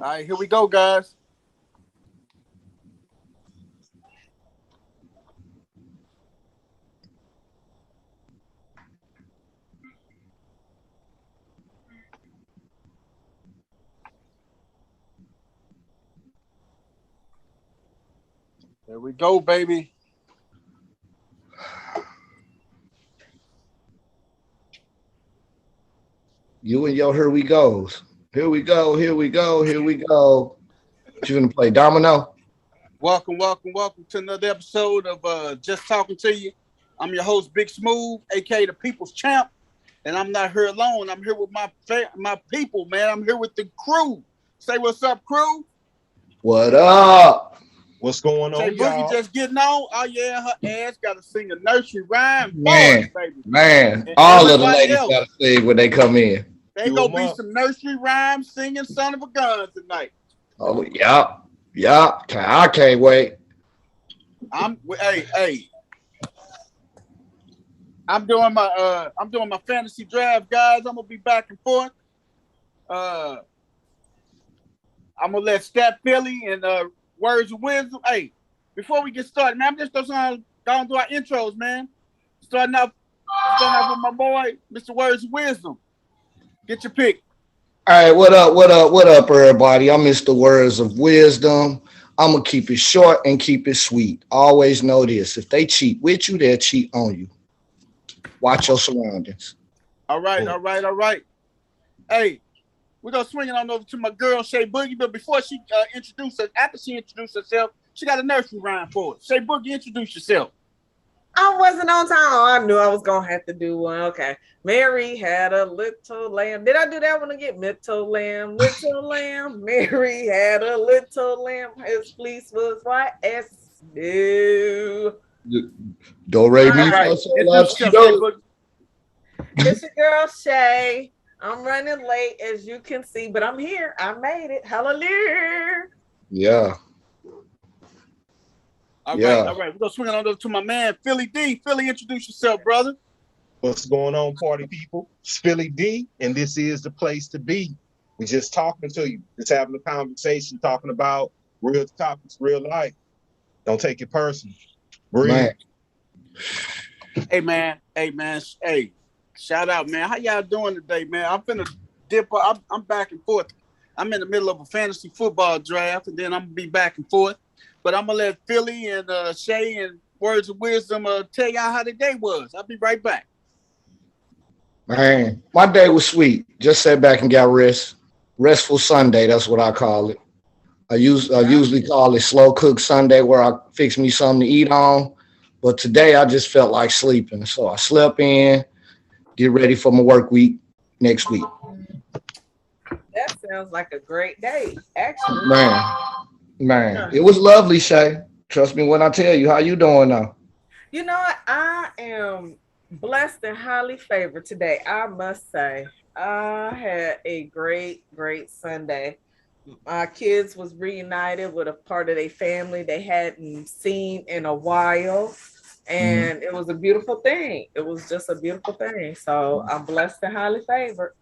All right, here we go, guys. There we go, baby. You and your here we goes. Here we go. Here we go. Here we go. What you gonna play domino? Welcome to another episode of Just Talking to You. I'm your host, Big Smooth, aka the People's Champ, and I'm not here alone. I'm here with my people, man. I'm here with the crew. Say what's up, crew. What up, What's going Say on, Boogie y'all? just getting on. Oh yeah, her ass got to sing a nursery rhyme for us, man? baby. Man, And all of the everybody ladies else, gotta sing when they come in. they You gonna 'em be up. some nursery rhyme singing son of a gun tonight. Oh yeah, yeah. I can't wait. Hey, I'm doing my fantasy draft, guys. I'm gonna be back and forth. Uh, I'm gonna let Stat Philly and Words of Wisdom. Hey, before we get started, man, I'm just gonna go do our intros, man. Starting off with my boy, Mr. Words of Wisdom. Get your pick. All right, what up? What up? What up, everybody? I'm Mr. Words of Wisdom. I'm gonna keep it short and keep it sweet. Always know this: if they cheat with you, they'll cheat on you. Watch your surroundings. All right, Mm. all right, all right. Hey, we're gonna swing it on over to my girl Shay Boogie, but before she after she introduced herself, she got a nursery rhyme for us. Shay Boogie, introduce yourself. I wasn't on time. Oh, I knew I was gonna have to do one. Okay. Mary had a little lamb. Did I do that one again? Little lamb, little lamb. Mary had a little lamb. His fleece was white as snow. Do re All mi All fa right, right. sol la introduce ti yourself, Shay do. Boogie. It's your girl Shay. I'm running late as you can see, but I'm here. I made it. Hallelujah. Yeah, All right, yeah. all right. We're gonna swing it on over to my man Philly D. Philly, introduce yourself, brother. What's going on, party people? It's Philly D, and this is the place to be. We just talking to you, just having a conversation, talking about real topics, real life. Don't take it personal. Man, Breathe. Hey. Shout out, man. How y'all doing today, man? I'm finna dip. I'm back and forth. I'm in the middle of a fantasy football draft, and then I'm gonna be back and forth. But I'm gonna let Philly and Shay and Words of Wisdom tell y'all how the day was. I'll be right back. man. My day was sweet. Just sat back and got rest. Restful Sunday, that's what I call it. I All right. usually call it slow cook Sunday where I fix me something to eat on. But today I just felt like sleeping. So I slept in, get ready for my work week next week. That sounds like a great day, actually. Man, man. Yeah. It was lovely, Shay. Trust me when I tell you how you doing now. You know what? I am blessed and highly favored today. I must say, I had a great Sunday. My kids was reunited with a part of their family they hadn't seen in a while, Mhm. and it was a beautiful thing. It was just a beautiful thing. So I'm blessed and highly favored.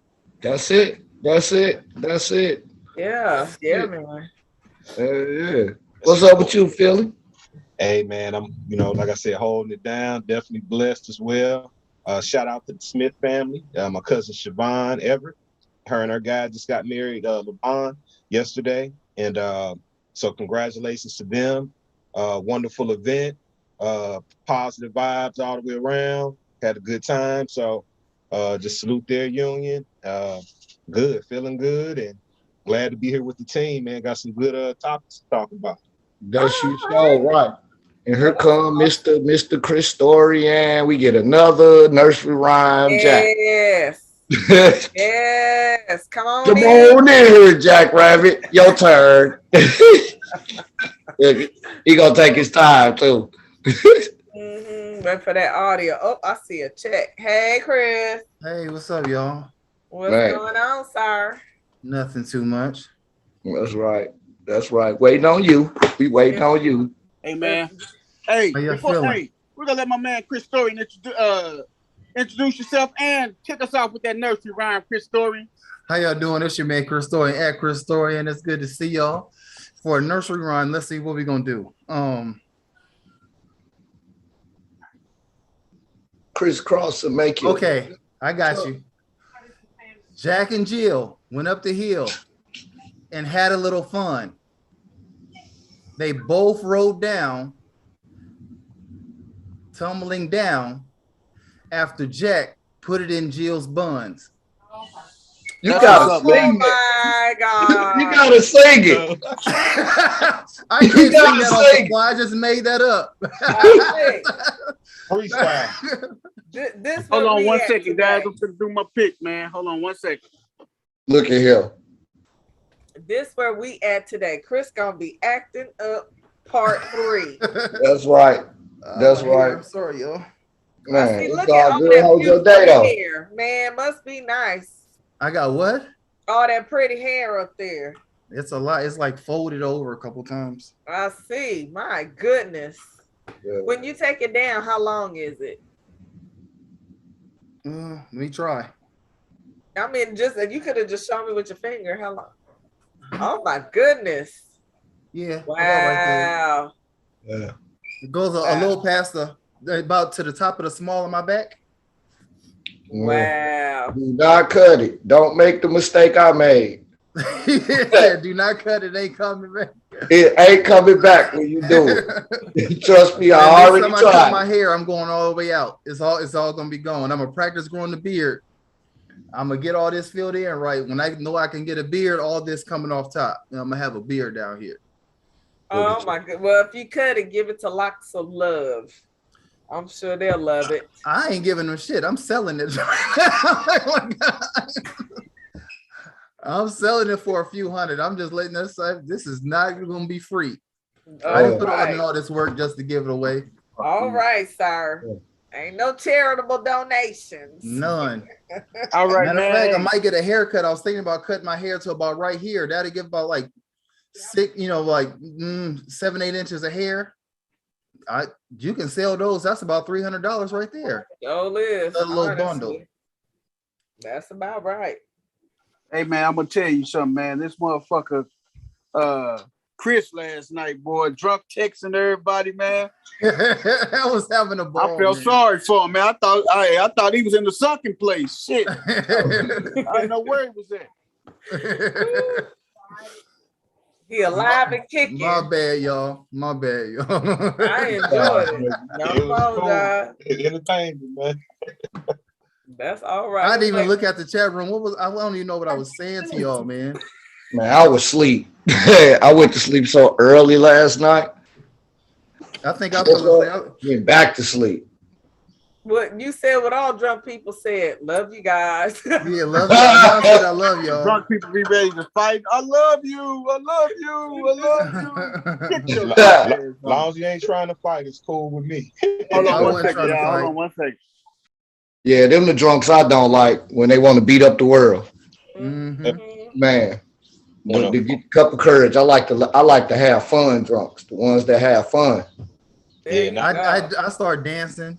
That's it. That's it. That's it. Yeah, That's yeah, it. man. Yeah. Let's What's up go. with you, Philly? Hey, man, I'm, like I said, holding it down. Definitely blessed as well. Shout out to the Smith family. My cousin Siobhan Everett. Her and her guy just got married, LeBron, yesterday. And so congratulations to them. Wonderful event. Positive vibes all the way around. Had a good time. So just salute their union. Good, feeling good, and glad to be here with the team, man. Got some good topics to talk about. All That's you right. so right. And here Well, that's come awesome. Mr. Chris Story, and we get another nursery rhyme, Jack. Yes. Come Yes. Come on in. on in here, Jack Rabbit. Your turn. He gonna take his time too. Wait for that audio. Oh, I see a check. Hey, Chris. Hey, what's up, y'all? What's Man, going on, sir? Nothing too much. that's right. That's right. Waiting on you. We waiting Yeah. on you. Hey, man. Hey, How y'all before feeling? hey, we're gonna let my man Chris Story introduce yourself and kick us off with that nursery rhyme, Chris Story. How y'all doing? It's your man Chris Story at Chris Story, and it's good to see y'all for a nursery rhyme. Let's see what we're gonna do. Crisscross and make it. Okay, I got you. Jack and Jill went up the hill and had a little fun. They both rode down, tumbling down after Jack put it in Jill's buns. You gotta sing it. My God. You gotta sing it. I can't sing that off the fly. I just made that up. Freestyle. This Hold on one second, today. guys. I'm gonna do my pick, man. Hold on one second. Look at him. This where we at today. Chris gonna be acting up part 3. That's right. That's right. I'm sorry, y'all. Man, See, it's look all at all good. that How was your beautiful day, though? hair. Man, must be nice. I got what? All that pretty hair up there. It's a lot. It's like folded over a couple times. I see. My goodness. Yeah. When you take it down, how long is it? Let me try. I mean, just you could have just shown me with your finger. How long? Oh my goodness. Yeah. Wow. About right there. Yeah. It goes a little past about to the top of the small of my back. Wow. Do not cut it. Don't make the mistake I made. Yeah, do not cut it. Ain't coming back. It ain't coming back when you do it. Trust me, I And already next time I cut my tried. hair, I'm going all the way out. It's all gonna be gone. I'm gonna practice growing the beard. I'm gonna get all this filled in right. When I know I can get a beard, all this coming off top. And I'm gonna have a beard down here. Oh my god. Well, if you cut it, give it to Locks of Love. I'm sure they'll love it. I ain't giving them shit. I'm selling it. Oh my God. I'm selling it for a few hundred. I'm just letting us say this is not gonna be free. I didn't put in all this work just to give it away. All right, sir. Ain't no charitable donations. None. All right, Matter of fact, I man. might get a haircut. I was thinking about cutting my hair to about right here. That'd give about like 7-8 inches of hair. You can sell those. That's about $300 right there. Yo, Liz. A little honestly, bundle. That's about right. Hey, man, I'm gonna tell you something, man. This motherfucker, Chris last night, boy, drunk texting everybody, man. I was having a ball. I felt sorry for him, man. I thought he was in the sunken place. Shit. I didn't know where he was at. He alive and kicking. My bad, y'all. My bad, y'all. I enjoyed it. It No was cool. apologize. Entertainment, man. That's all right. I didn't even look at the chat room. I don't even know what I was saying to y'all, man. Man, I was asleep. I went to sleep so early last night. I think I fell asleep. Went back to sleep. What you said, what all drunk people said. Love you guys. Yeah, love y'all. I said I love y'all. Drunk people be ready to fight. I love you. I love you. I love you. Get your As ass long on. as you ain't trying to fight, it's cool with me. Hold I on one wasn't second, trying to y'all. fight. Hold on one second. Yeah, them the drunks I don't like when they want to beat up the world. Mhm. Man, to get a cup of courage. I like to have fun drunks, the ones that have fun. There Yeah, you go. I started dancing.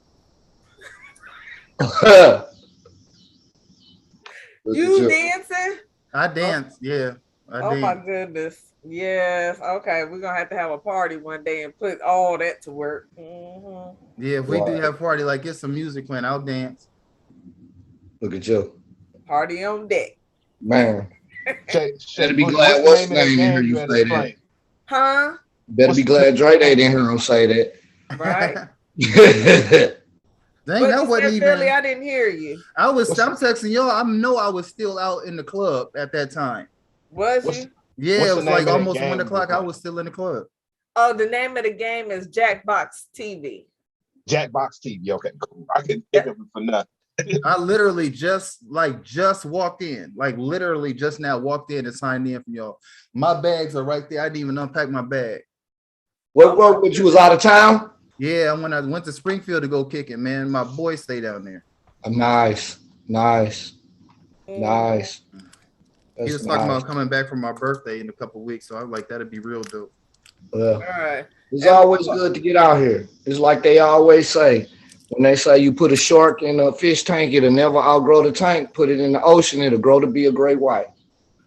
You dancing? I danced. Yeah, I Oh my danced. goodness. Yes. Okay. We're gonna have to have a party one day and put all that to work. Mhm. Yeah, if we do Right. have a party, like get some music playing, I'll dance. Look at you, Party on deck. man. Better be glad what's the name in here you say that. Huh? Better be glad Dre they didn't hear him say Right. that. Dang, But that you wasn't said, even. Philly, I didn't hear you. I'm texting y'all. I know I was still out in the club at that time. Was What's- you? Yeah, What's it the was name like of that almost game 1 o'clock. you I play? was still in the club. Oh, the name of the game is Jackbox TV. Jackbox TV. Okay, cool. I couldn't think of it for nothing. I literally just walked in, like literally just now walked in and signed in from y'all. My bags are right there. I didn't even unpack my bag. What you was out of town? Yeah, when I went to Springfield to go kick it, man, my boys stay down there. Nice. He was talking about coming back for my birthday in a couple weeks, so I was like, that'd be real dope. Well, All right. it's always good to get out here. It's like they always say, When they say you put a shark in a fish tank, it'll never outgrow the tank. Put it in the ocean, it'll grow to be a great white.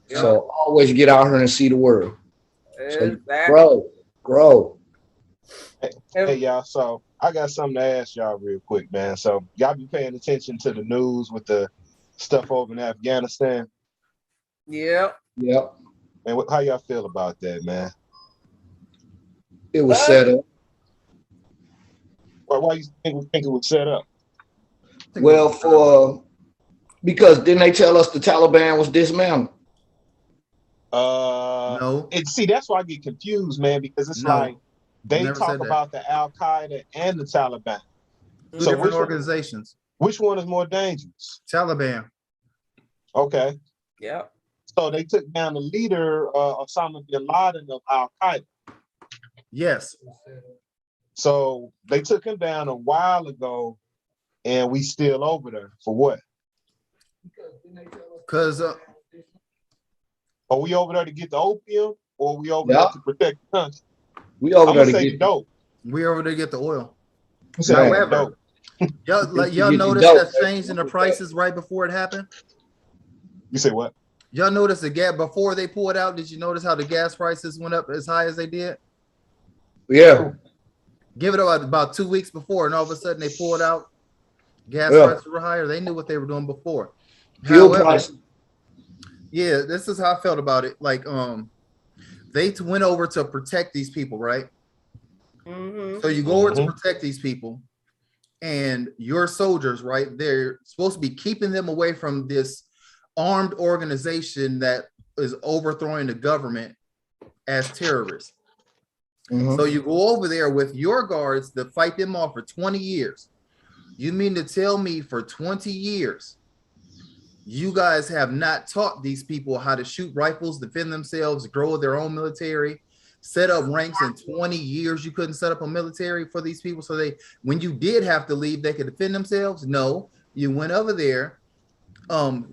Yeah. So always get out here and see the world. So Exactly. grow. Hey, y'all. So I got something to ask y'all real quick, man. So y'all be paying attention to the news with the stuff over in Afghanistan? Yep. Yep. Man, how y'all feel about that, man? It was set up. Why you think it was set up? Well, because didn't they tell us the Taliban was dismantled? No. And see, that's why I get confused, man, because it's No. like they Never talk said that. about the Al Qaeda and the Taliban. Two So different organizations. Which one is more dangerous? Taliban. Okay. Yep. So they took down the leader, Osama bin Laden of Al Qaeda. Yes. So they took him down a while ago, and we still over there for what? Because are we over there to get the opium, or are we over there to protect the country? We over there to get get dope. We over there to get the oil. However, y'all noticed that change in the prices right before it happened? You say what? Y'all noticed the gap before they pulled out? Did you notice how the gas prices went up as high as they did? Yeah. Give it about 2 weeks before, and all of a sudden they pulled out. Gas prices were higher. They knew what they were doing before. Fuel prices. Yeah, this is how I felt about it. Like, they went over to protect these people, right? So you go over to protect these people, and your soldiers, right? They're supposed to be keeping them away from this armed organization that is overthrowing the government as terrorists. So you go over there with your guards to fight them off for 20 years. You mean to tell me for 20 years, you guys have not taught these people how to shoot rifles, defend themselves, grow their own military, set up ranks? In 20 years, you couldn't set up a military for these people so they, when you did have to leave, they could defend themselves? No, you went over there,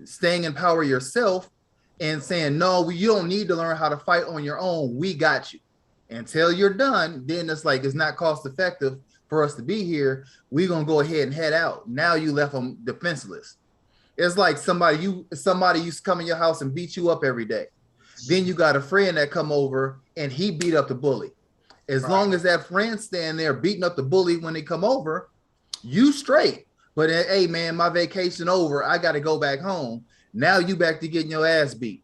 staying in power yourself and saying, no, you don't need to learn how to fight on your own. We got you. Until you're done, then it's like, it's not cost effective for us to be here. We're going to go ahead and head out. Now you left them defenseless. It's like somebody used to come in your house and beat you up every day. Then you got a friend that come over and he beat up the bully. As long as that friend stand there beating up the bully when they come over, you straight. But hey, man, my vacation over. I got to go back home. Now you back to getting your ass beat.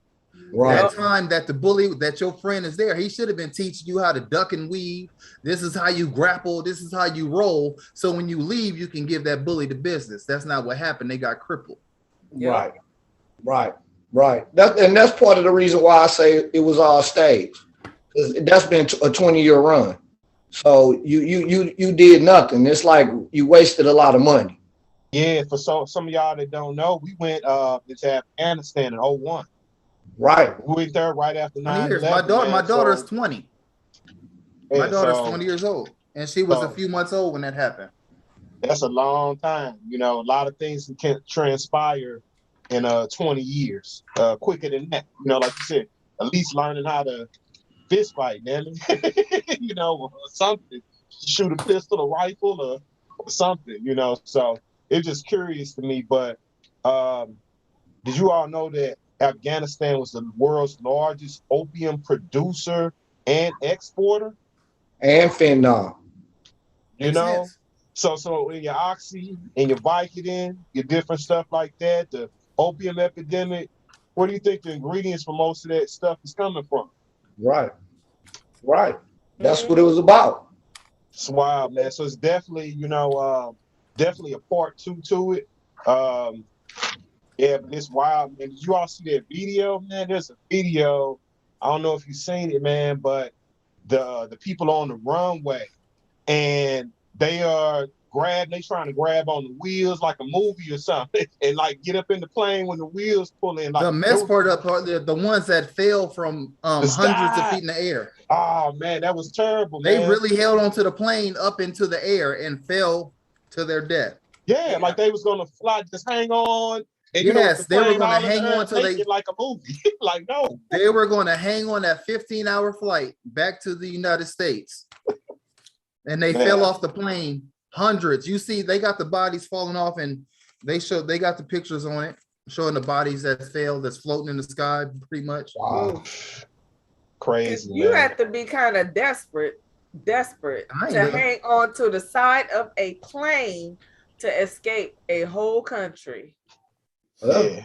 Right. That time that the bully, that your friend is there, he should have been teaching you how to duck and weave. This is how you grapple. This is how you roll. So when you leave, you can give that bully the business. That's not what happened. They got crippled. Right. That's part of the reason why I say it was all staged. That's been a 20-year run. So you did nothing. It's like you wasted a lot of money. Yeah, for some of y'all that don't know, we went into Afghanistan in 2001. Right. We went there right after 9/11. My daughter's 20. My daughter's 20 years old, and she was a few months old when that happened. That's a long time. You know, a lot of things can transpire in 20 years. Quicker than that. You know, like you said, at least learning how to fist fight, man. You know, or something. Shoot a pistol, a rifle, or something, you know. So it's just curious to me. But did you all know that Afghanistan was the world's largest opium producer and exporter? And fentanyl. You know? So in your Oxy and your Vicodin, your different stuff like that, the opium epidemic, where do you think the ingredients for most of that stuff is coming from? Right. That's what it was about. It's wild, man. So it's definitely, you know, definitely a part two to it. Yeah, but it's wild, man. Did you all see that video, man? There's a video. I don't know if you've seen it, man, but the people on the runway, and they trying to grab on the wheels like a movie or something, and like get up in the plane when the wheels pull in. Like the mess part up, the ones that fell from hundreds of feet in the air. Oh man, that was terrible. They really held onto the plane up into the air and fell to their death. Yeah, like they was gonna fly, just hang on. And yes, they were going to hang on till they like a movie. Like no, they were going to hang on that 15-hour flight back to the United States, and they fell off the plane hundreds. You see, they got the bodies falling off, and they got the pictures on it showing the bodies that fell, that's floating in the sky, pretty much. Wow. Crazy, You man. have to be kind of desperate I ain't to looking. hang on to the side of a plane to escape a whole country. Yeah,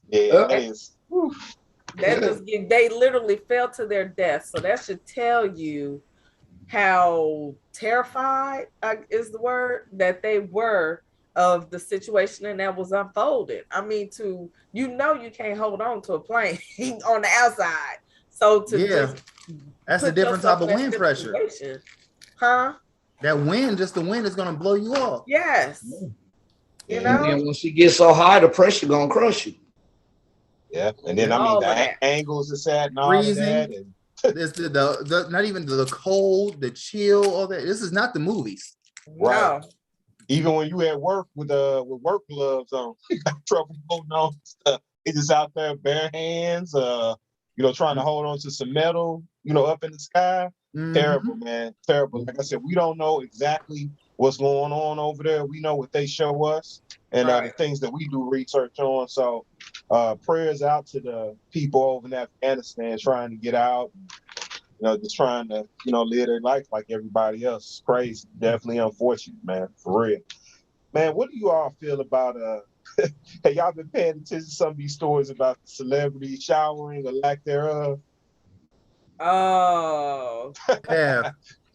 Yeah. that is. Whew. They literally fell to their death. So that should tell you how terrified is the word that they were of the situation and that was unfolded. I mean, you can't hold on to a plane on the outside. So to Yeah, that's a different type of wind pressure. Huh? That wind, just the wind is gonna blow you off. Yes. Yeah. You know? And once you get so high, the pressure gonna crush you. Yeah, and then I mean All the of that. angles it's at and all of Freezing. that, and There's the not even the cold, the chill, all that. This is not the movies. Right. No. even when you at work with work gloves on, you got trouble holding on to stuff. It's just out there bare hands, trying to hold on to some metal, up in the sky. Mhm. Terrible, man. Terrible. Like I said, we don't know exactly what's going on over there. We know what they show us and the things that we do research on. So prayers out to the people over in Afghanistan trying to get out, just trying to, live their life like everybody else. It's crazy. Definitely unfortunate, man. For real. Man, what do you all feel about hey, y'all been paying attention to some of these stories about the celebrity showering or lack thereof? Oh, Yeah.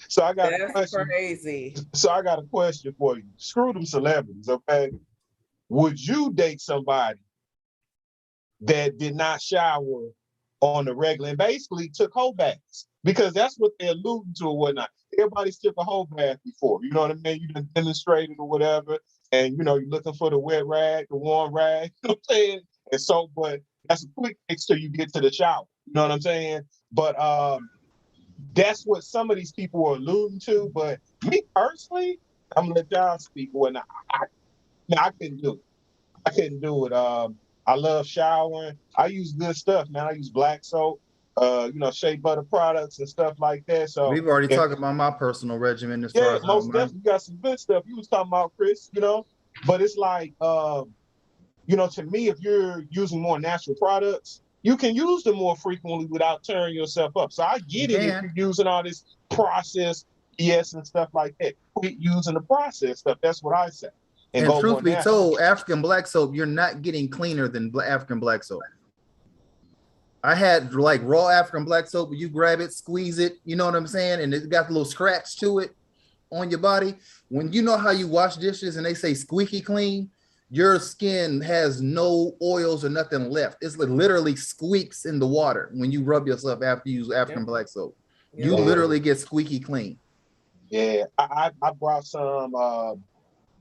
So I got a that's question. crazy. So I got a question for you. Screw them celebrities, okay? Would you date somebody that did not shower on the regular and basically took whole baths? Because that's what they're alluding to or whatnot. Everybody's took a whole bath before. You know what I mean? You done demonstrated or whatever, and you're looking for the wet rag, the warm rag. You know what I'm saying? And so, but that's a quick fix till you get to the shower. You know what I'm saying? But that's what some of these people are alluding to. But me personally, I'm gonna let y'all speak or whatnot. I couldn't do it. I couldn't do it. I love showering. I use good stuff, man. I use black soap, shea butter products and stuff like that. So We've already talked about my personal regimen as far as most definitely you got some good stuff. You was talking about, Chris, but it's like to me, if you're using more natural products, you can use them more frequently without tearing yourself up. So I get it if you're using all this processed BS and stuff like that. Quit using the processed stuff. That's what I say. And truth be told, African black soap, you're not getting cleaner than African black soap. I had like raw African black soap, where you grab it, squeeze it, you know what I'm saying? And it got a little scratch to it on your body. When you know how you wash dishes and they say squeaky clean, your skin has no oils or nothing left. It's literally squeaks in the water when you rub yourself after you use African black soap. You literally get squeaky clean. Yeah, I brought some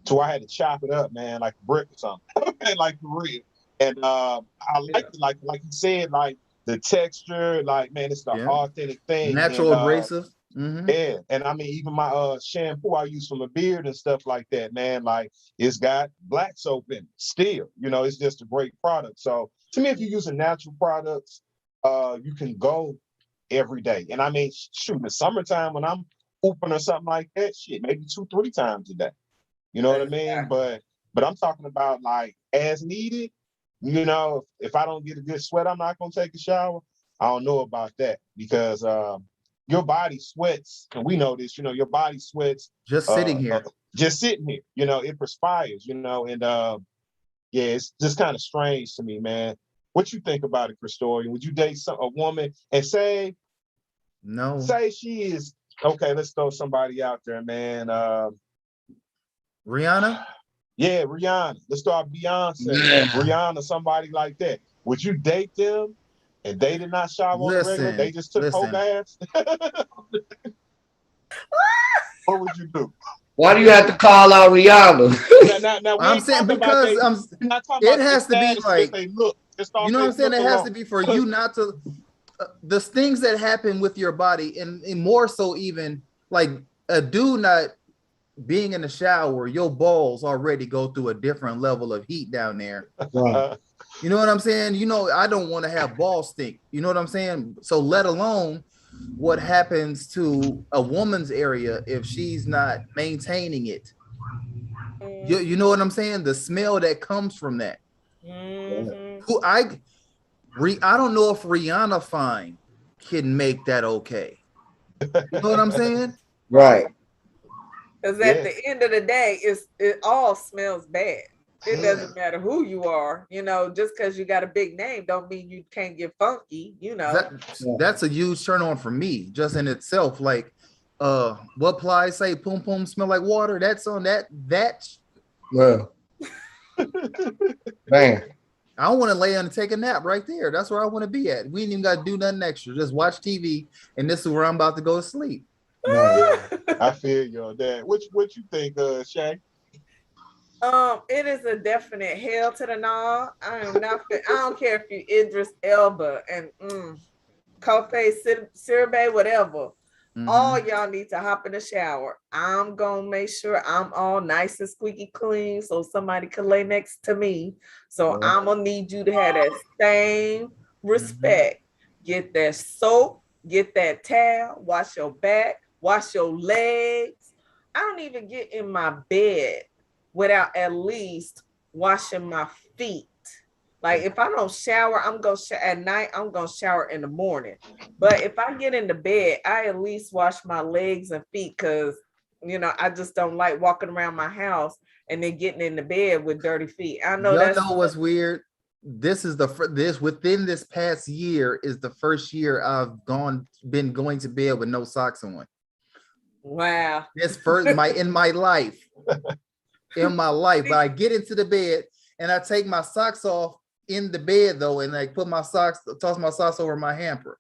so I had to chop it up, man, like a brick or something, like for real. And I like it, like you said, like the texture, like man, it's the authentic thing. Natural abrasive. Mm-hmm. Yeah, and I mean, even my shampoo I use for my beard and stuff like that, man, like it's got black soap in it still. It's just a great product. So to me, if you're using natural products, you can go every day. And I mean, shoot, in the summertime when I'm hooping or something like that, shit, maybe 2-3 times a day. You know what I mean? But I'm talking about like as needed. If I don't get a good sweat, I'm not gonna take a shower. I don't know about that because your body sweats, and we know this. Your body sweats just sitting here. Just sitting here. It perspires. And it's just kind of strange to me, man. What you think about it, Christorian? Would you date a woman and say she is okay? Let's throw somebody out there, man. Rihanna? Yeah, Rihanna. Let's start Beyonce. Rihanna, somebody like that. Would you date them and they did not shower on the regular? They just took whole baths? What would you do? Why do you have to call out Rihanna? Now I'm saying because it has to be like, look, you know what I'm saying? It has to be for you not to, the things that happen with your body and more so even like a dude not being in the shower, your balls already go through a different level of heat down there. Right. You know what I'm saying? I don't want to have ball stink. You know what I'm saying? So let alone what happens to a woman's area if she's not maintaining it. You know what I'm saying? The smell that comes from that. Who I don't know if Rihanna Fine can make that okay. You know what I'm saying? Right. Because at the end of the day, it all smells bad. It doesn't matter who you are, you know, just because you got a big name don't mean you can't get funky, you know. That's a huge turn on for me, just in itself. Like what Ply say, poom poom smell like water. That's on that. Well, man, I want to lay and take a nap right there. That's where I want to be at. We ain't even got to do nothing extra. Just watch TV, and this is where I'm about to go to sleep. I feel you on that. What you think, Shay? It is a definite hell to the no. I don't care if you Idris Elba and Kofe Siribe, whatever. All y'all need to hop in the shower. I'm gonna make sure I'm all nice and squeaky clean so somebody can lay next to me. So I'm gonna need you to have that same respect. Get that soap, get that towel, wash your back, wash your legs. I don't even get in my bed without at least washing my feet. Like if I don't shower, I'm gonna at night. I'm gonna shower in the morning. But if I get into bed, I at least wash my legs and feet because you know I just don't like walking around my house and then getting into bed with dirty feet. I know Y'all know what's weird. This is within this past year is the first year I've been going to bed with no socks on. Wow. This first in my life. In my life, but I get into the bed and I take my socks off in the bed though, and like toss my socks over my hamper.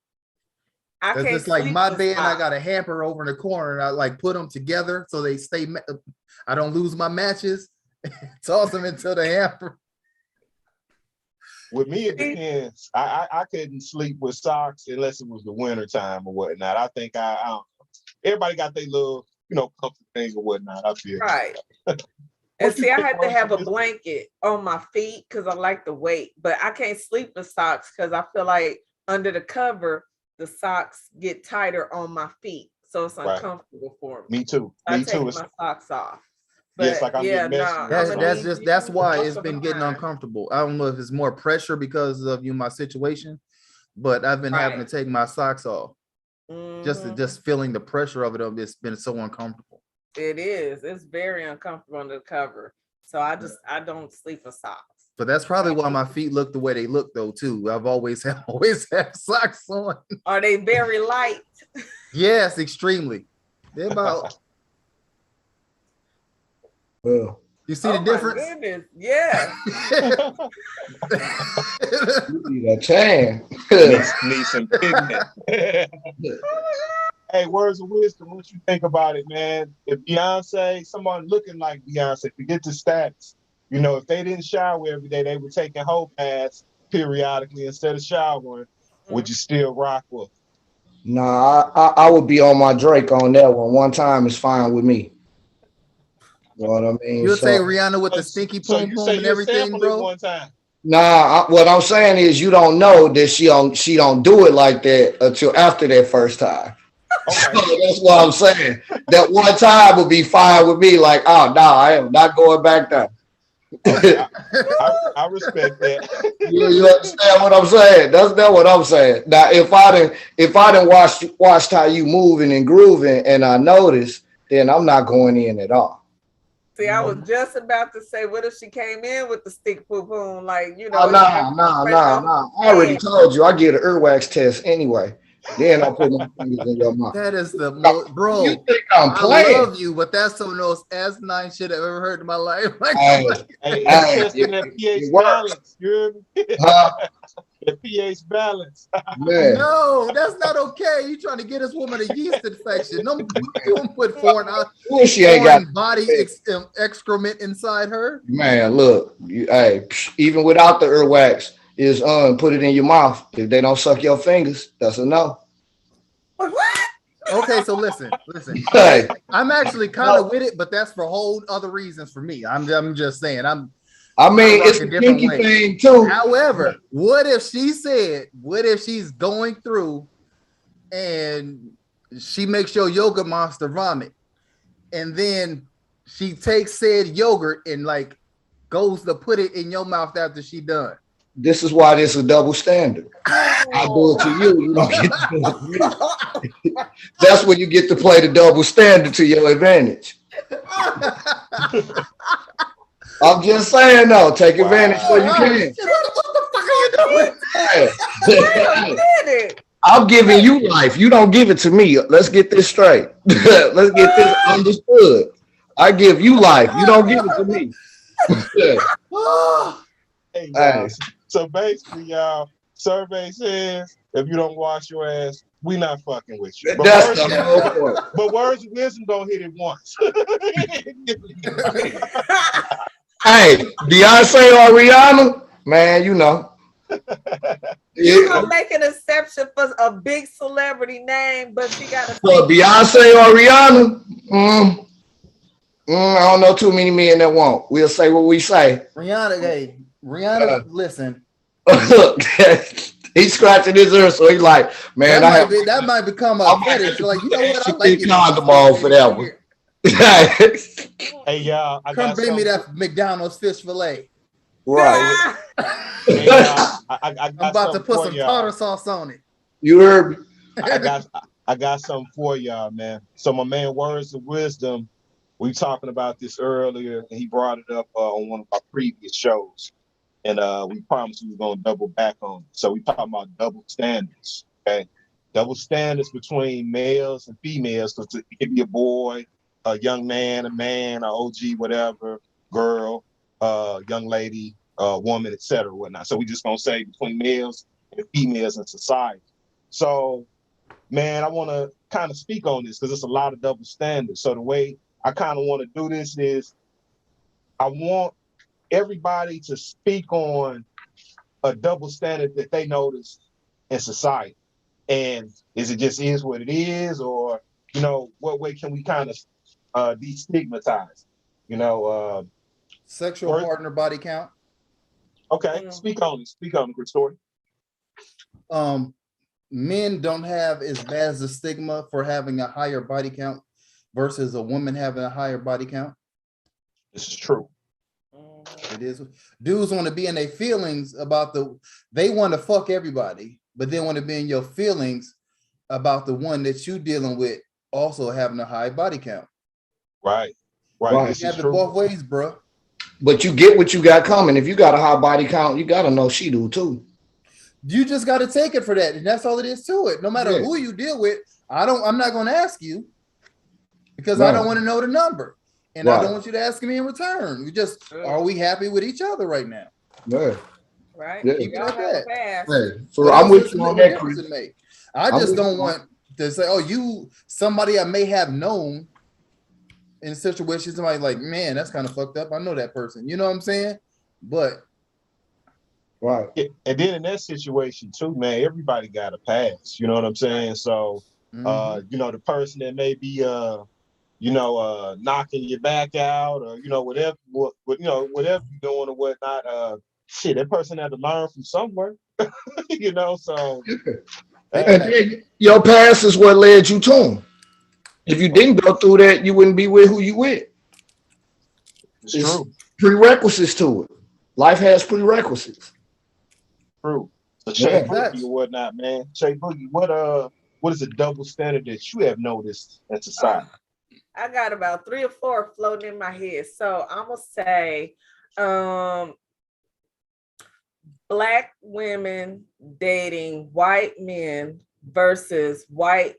It's just like my bed, and I got a hamper over in the corner, and I like put them together so they stay. I don't lose my matches. Toss them into the hamper. With me, it depends. I couldn't sleep with socks unless it was the winter time or whatnot. I think I don't. Everybody got their little, comfort things or whatnot. I feel right. And see, I had to have a blanket on my feet because I like the weight, but I can't sleep with socks because I feel like under the cover, the socks get tighter on my feet. So it's uncomfortable for me. Me too. I take my socks off. But it's like I'm getting messy. That's why it's been getting uncomfortable. I don't know if it's more pressure because of my situation, but I've been having to take my socks off. Just feeling the pressure of it. It's been so uncomfortable. It is. It's very uncomfortable under the cover. So I don't sleep with socks. But that's probably why my feet look the way they look, though, too. I've always have socks on. Are they very light? Yes, extremely. They're about. Well, you see the difference? Goodness. Yeah. You need a tan. Need some pigment. Hey, words of wisdom, what you think about it, man? If Beyonce, someone looking like Beyonce, forget the stats. If they didn't shower every day, they were taking whole baths periodically instead of showering, would you still rock with? Nah, I would be on my Drake on that one. One time is fine with me. You know what I mean? You'll say Rihanna with the stinky poom poom and everything, bro? One time. Nah, what I'm saying is you don't know that she don't do it like that until after that first time. Okay. So that's what I'm saying. That one time would be fine with me. Like, oh no, I am not going back there. Okay, I respect that. You understand what I'm saying? That's what I'm saying. Now, if I didn't watched how you moving and grooving, and I noticed, then I'm not going in at all. See, I was just about to say, what if she came in with the stick poo poo? Like, No. I already told you I get an earwax test anyway. Then I put my fingers in your mouth. That is the most, bro. You think I'm playing? I love you, but that's some of the most asinine shit I've ever heard in my life. That pH balance. You hear me? The pH balance. No, that's not okay. You trying to get this woman a yeast infection? No, you don't put foreign body excrement inside her. Man, look, even without the earwax. Is put it in your mouth. If they don't suck your fingers, that's a no. What? Okay, so listen. Hey. I'm actually kind of with it, but that's for whole other reasons for me. I'm just saying. It's a kinky thing too. However, what if she's going through and she makes your yogurt monster vomit, and then she takes said yogurt and like goes to put it in your mouth after she done. This is why this is a double standard. I do it to you. You don't get to do it to me. That's when you get to play the double standard to your advantage. I'm just saying, though, take advantage where you can. What the fuck are you doing? Minute. I'm giving you life. You don't give it to me. Let's get this straight. Let's get this understood. I give you life. You don't give it to me. Hey, Hey. so basically, y'all, survey says if you don't wash your ass, we not fucking with you. But That's words, the whole point. but words of wisdom don't hit it once. Hey, Beyonce or Rihanna, man, you know. You gonna make an exception for a big celebrity name, but she got to. For Beyonce or Rihanna, I don't know too many men that won't. We'll say what we say. Rihanna, hey, Rihanna, listen. Look, he's scratching his ear, so he's like, man, That might become a fetish. Like, you know what? I like it. condom on for that one. Hey, y'all, Come bring me that McDonald's fish fillet. Right. Hey, y'all, I'm about to put some tartar sauce on it. You heard me. I got something for y'all, man. So my man, words of wisdom. We talking about this earlier, and he brought it up on one of our previous shows, and we promised we were gonna double back on it. So we talking about double standards, okay? Double standards between males and females, because it could be a boy, a young man, an OG, whatever, girl, young lady, woman, etc., whatnot. So we just gonna say between males and females in society. So, man, I want to kind of speak on this because it's a lot of double standards. So the way I kind of want to do this is I want everybody to speak on a double standard that they notice in society. And is it just is what it is, or, you know, what way can we kind of destigmatize, you know? Sexual partner body count. Okay, speak on it, quick story. Men don't have as bad as a stigma for having a higher body count versus a woman having a higher body count. This is true. It is. Dudes want to be in their feelings about they want to fuck everybody, but they want to be in your feelings about the one that you dealing with also having a high body count. Right. You have it both ways, bro. But you get what you got coming. If you got a high body count, you gotta know she do too. You just got to take it for that, and that's all it is to it. No matter who you deal with, I'm not going to ask you because I don't want to know the number, and I don't want you to ask me in return. We just are we happy with each other right now? Yeah. Right. Yeah. Keep it like that. Hey, so I'm with you on that. I just don't want to say, oh, somebody I may have known in situations. Somebody like, man, that's kind of fucked up. I know that person. You know what I'm saying? But. Right. And then in that situation too, man, everybody got a pass. You know what I'm saying? So, you know, the person that may be, knocking your back out, or whatever you're doing or whatnot. That person had to learn from somewhere. So. And then your past is what led you to him. If you didn't go through that, you wouldn't be with who you with. It's true. Prerequisites to it. Life has prerequisites. True. So Shay Boogie or whatnot, man. Shay Boogie, what is a double standard that you have noticed in society? I got about 3 or 4 floating in my head. So I'm gonna say Black women dating white men versus brothers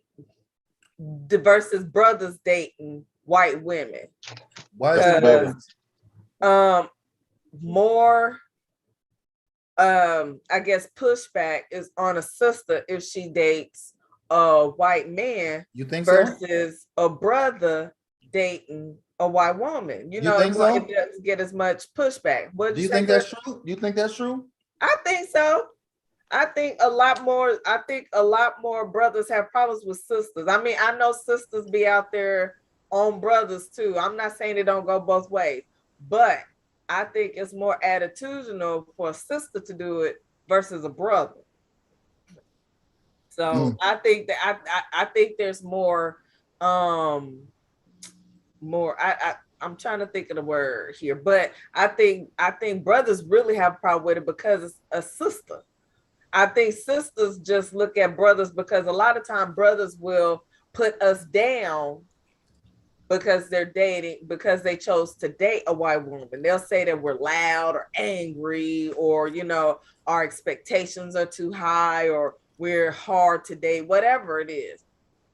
dating white women. Why is that? More I guess pushback is on a sister if she dates a white man. You think versus a brother dating a white woman. It doesn't get as much pushback. Do you think that's true? You think that's true? I think so. I think a lot more brothers have problems with sisters. I mean, I know sisters be out there on brothers too. I'm not saying it don't go both ways, but I think it's more attitudinal for a sister to do it versus a brother. So I think that I think there's more more I'm trying to think of the word here, but I think brothers really have a problem with it because it's a sister. I think sisters just look at brothers because a lot of time brothers will put us down because they're dating, because they chose to date a white woman. They'll say that we're loud or angry, or our expectations are too high, or we're hard to date, whatever it is.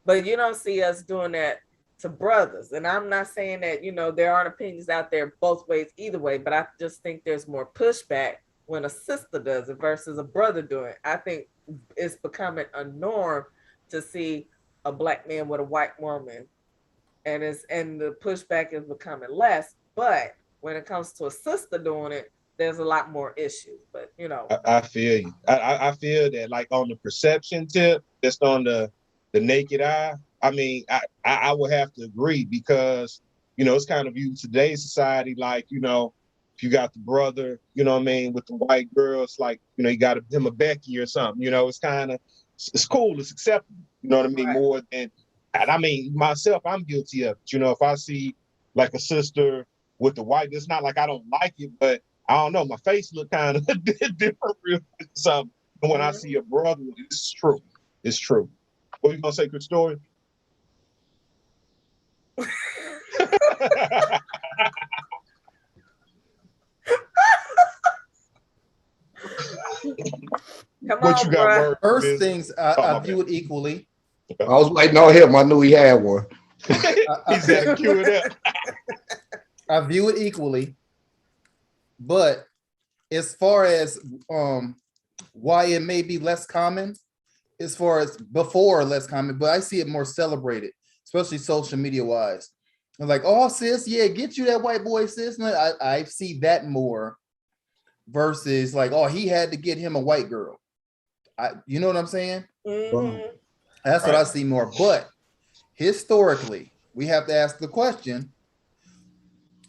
But you don't see us doing that to brothers. And I'm not saying that there aren't opinions out there both ways either way, but I just think there's more pushback when a sister does it versus a brother doing it. I think it's becoming a norm to see a black man with a white woman, and the pushback is becoming less. But when it comes to a sister doing it, there's a lot more issues. But I feel you. I feel that, like, on the perception tip, just on the naked eye. I mean, I would have to agree, because it's kind of viewed today's society like, if you got the brother, you know what I mean, with the white girl, it's like, you got him a Becky or something. It's kind of, it's cool, it's acceptable. You know what I mean? Right. More than, and I mean, myself, I'm guilty of it. If I see like a sister with the white, it's not like I don't like it, but I don't know, my face look kind of different real something. And when I see a brother, it's true. It's true. What are you gonna say, Christoria? Come what on, you got? bro. First things, I view it equally. I was waiting on him. I knew he had one. He's got to cue it up. I view it equally, but as far as why it may be less common, as far as before less common, but I see it more celebrated, especially social media wise. I'm like, oh sis, yeah, get you that white boy, sis. And I see that more versus like, oh, he had to get him a white girl. You know what I'm saying? Mm-hmm. That's what I see more. But historically, we have to ask the question,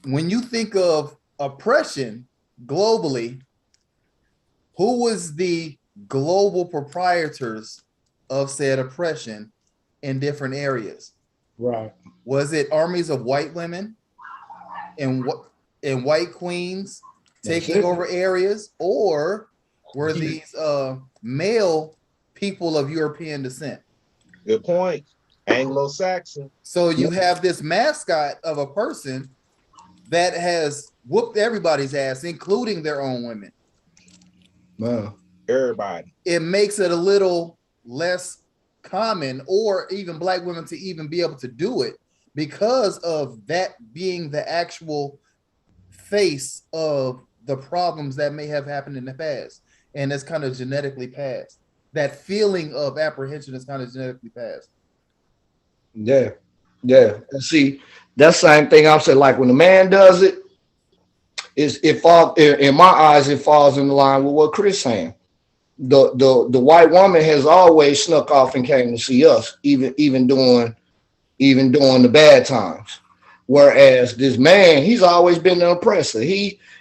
when you think of oppression globally, who was the global proprietors of said oppression in different areas? Right. Was it armies of white women and white queens taking over areas, or were these male people of European descent? Good point. Anglo-Saxon. So you have this mascot of a person that has whooped everybody's ass, including their own women. Wow. Everybody. It makes it a little less common, or even black women to even be able to do it, because of that being the actual face of the problems that may have happened in the past. And it's kind of genetically passed. That feeling of apprehension is kind of genetically passed. Yeah. Yeah. And see, that same thing I'm saying, like when a man does it, in my eyes, it falls in line with what Chris saying. The white woman has always snuck off and came to see us, even during the bad times. Whereas this man, he's always been the oppressor.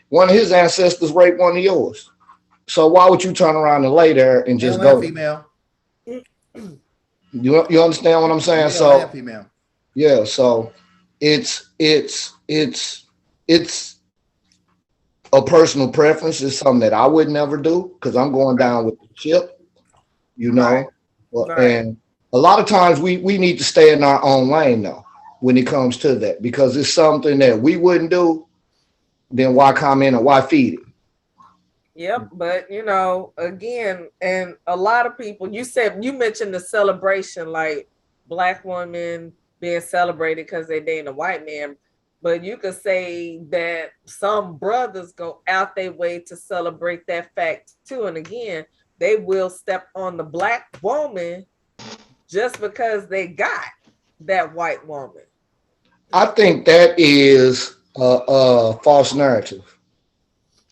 One of his ancestors raped one of yours. So why would you turn around and lay there and just go? Female. You understand what I'm saying? Male and female. Yeah. So it's a personal preference. It's something that I would never do because I'm going down with the ship. Right. And a lot of times we need to stay in our own lane though when it comes to that, because it's something that we wouldn't do. Then why comment or why feed it? Yep, but again, and a lot of people, you mentioned the celebration, like black women being celebrated because they dating a white man, but you could say that some brothers go out their way to celebrate that fact too. And again, they will step on the black woman just because they got that white woman. I think that is a false narrative.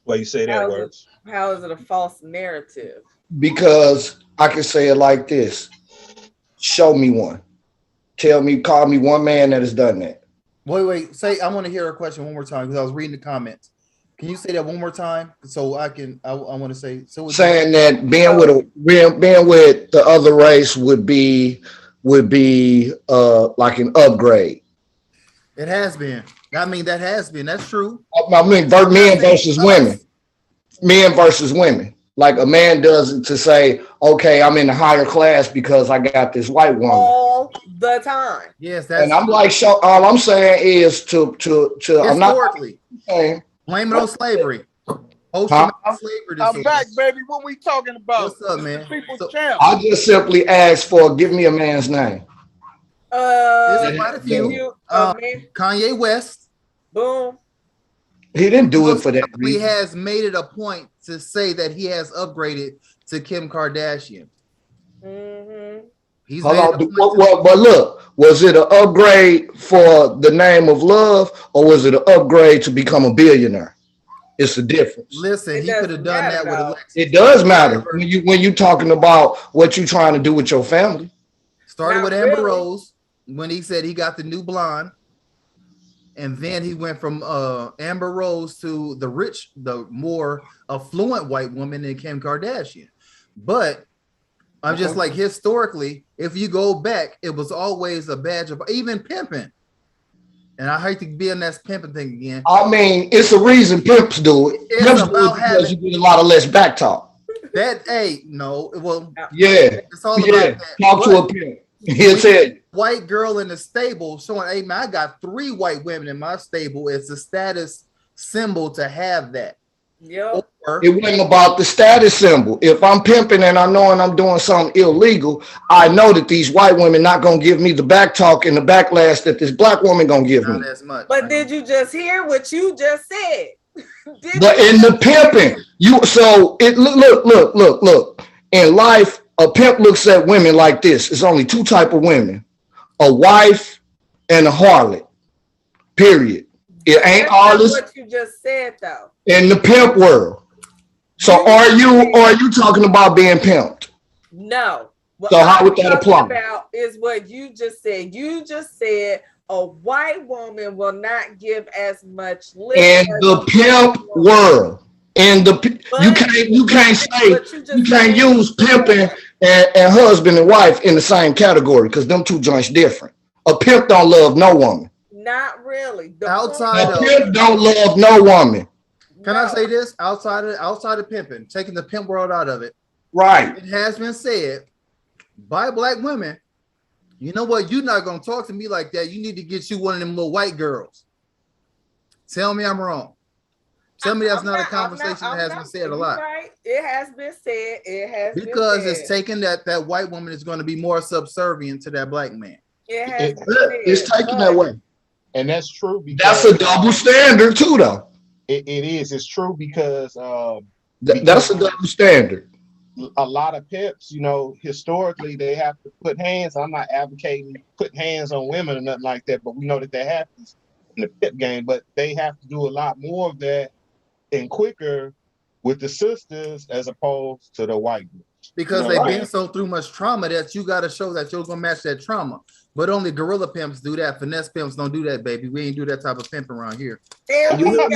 Well, you say that word. How is it a false narrative? Because I can say it like this. Show me one. Call me one man that has done that. Wait. I want to hear a question one more time because I was reading the comments. Can you say that one more time so I can? I want to say so. Saying that being with the other race would be like an upgrade. It has been. I mean, that has been. That's true. I mean, men versus women. Men versus women. Like a man does it to say, okay, I'm in the higher class because I got this white woman all the time. Yes, that's. And I'm like, so all I'm saying is to I'm not saying blame it on slavery. Huh? I'm back, baby. What we talking about? What's up, man? I just simply asked for give me a man's name. There's quite a few. Kanye West. Boom. He didn't do it for that reason. He has made it a point to say that he has upgraded to Kim Kardashian. Mm-hmm. He's Hold on. But look, was it an upgrade for the name of love, or was it an upgrade to become a billionaire? It's a difference. Listen, he could have done that with Alexis. It does matter when you talking about what you trying to do with your family. Started with Amber Rose when he said he got the new blonde. And then he went from Amber Rose to the more affluent white woman than Kim Kardashian. But I'm just like, historically, if you go back, it was always a badge of even pimping. And I hate to be on that pimping thing again. I mean, it's a reason pimps do it. Pimps do it because you get a lot of less back talk. Well, yeah, it's all about that. Talk to a pimp. He'll tell you. White girl in the stable showing, hey man, I got 3 white women in my stable. It's a status symbol to have that. Yep. It wasn't about the status symbol. If I'm pimping and I know I'm doing something illegal, I know that these white women not gonna give me the back talk and the backlash that this black woman gonna give me. As much. But did you just hear what you just said? But in the pimping, look. In life, a pimp looks at women like this. It's only 2 types of women: a wife and a harlot. Period. It ain't all this. What you just said, though. In the pimp world. So are you talking about being pimped? No. What so how would that apply? About is what you just said. You just said a white woman will not give as much lip in the pimp world. In the you can't use pimping and husband and wife in the same category because them 2 joints different. A pimp don't love no woman. Not really. A pimp don't love no woman. Can I say this? Outside of pimping, taking the pimp world out of it. Right. It has been said by black women, you know what? You're not gonna talk to me like that. You need to get you one of them little white girls. Tell me I'm wrong. Tell me that's not a conversation that has been said a lot. Right. It has been said. Because it's taken that white woman is going to be more subservient to that black man. It's taken that way. And that's true. Because that's a double standard too, though. It is. It's true because that's a double standard. A lot of pimps, historically they have to put hands. I'm not advocating putting hands on women or nothing like that, but we know that that happens in the pimp game. But they have to do a lot more of that and quicker with the sisters as opposed to the white girls. Because they've been so through much trauma that you got to show that you're gonna match that trauma. But only gorilla pimps do that. Finesse pimps don't do that, baby. We ain't do that type of pimp around here. There we go.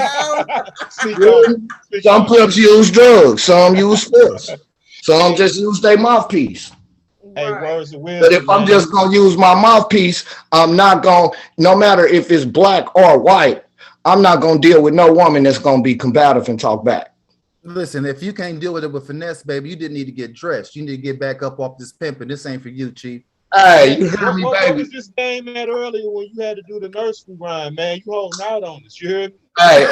Some pimps use drugs. Some use force. Some just use their mouthpiece. Hey, words of wisdom, but if I'm just gonna use my mouthpiece, I'm not gonna. No matter if it's black or white, I'm not gonna deal with no woman that's gonna be combative and talk back. Listen, if you can't deal with it with finesse, baby, you didn't need to get dressed. You need to get back up off this pimping. This ain't for you, Chief. Hey, you heard me, baby. What was this game at earlier when you had to do the nursery rhyme, man? You holding out on us. You heard me? Hey,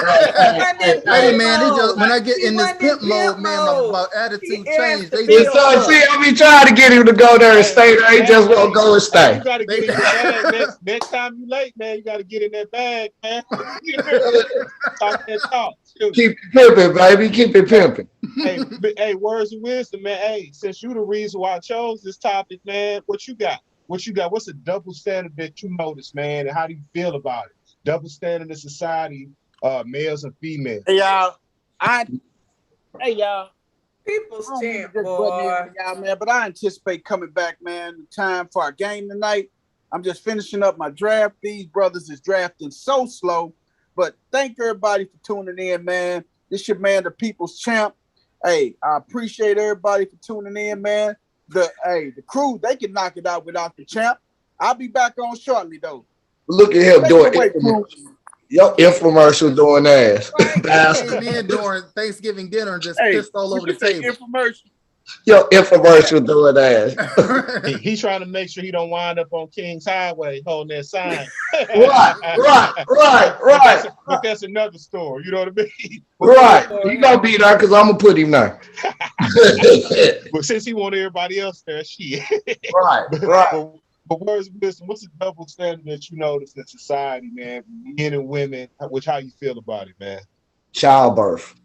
man, it just, when I get in this pimp mode, man, my attitude changed. See, I be trying to get him to go there and stay there. He just won't go and stay. You got to get in your bag. Next time you late, man, you got to get in that bag, man. Talk that talk. Keep it pimping, baby. Keep it pimping. Hey, words of wisdom, man. Hey, since you the reason why I chose this topic, man, what you got? What's a double standard that you notice, man, and how do you feel about it? Double standard in society, males and females. Hey y'all, People's champ, boy. Y'all, man, but I anticipate coming back, man. Time for our game tonight. I'm just finishing up my draft. These brothers is drafting so slow. But thank everybody for tuning in, man. This your man, the People's Champ. Hey, I appreciate everybody for tuning in, man. The crew, they can knock it out without the champ. I'll be back on shortly though. Look at him Take doing it away, crew. infomercial. Yo, infomercial doing ass. Right. Bastard. Came in during Thanksgiving dinner and just Hey, pissed all over the table. Infomercial. Yo, infomercial doing ass. He's trying to make sure he don't wind up on King's Highway holding that sign. Right. But that's another story. You know what I mean? Right. He gonna be there because I'm gonna put him there. But since he want everybody else there, shit. Right. But words of wisdom, what's the double standard that you notice in society, man? Men and women, how you feel about it, man? Childbirth.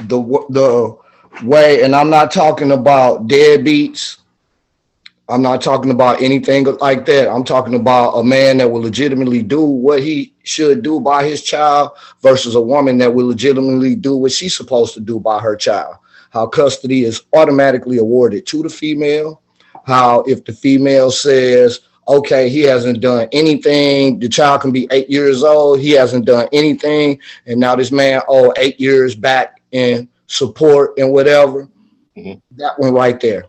The way, and I'm not talking about deadbeats. I'm not talking about anything like that. I'm talking about a man that will legitimately do what he should do by his child versus a woman that will legitimately do what she's supposed to do by her child. How custody is automatically awarded to the female. How if the female says, okay, he hasn't done anything, the child can be 8 years old, he hasn't done anything, and now this man 8 years back in support and whatever. Mm-hmm. That one right there.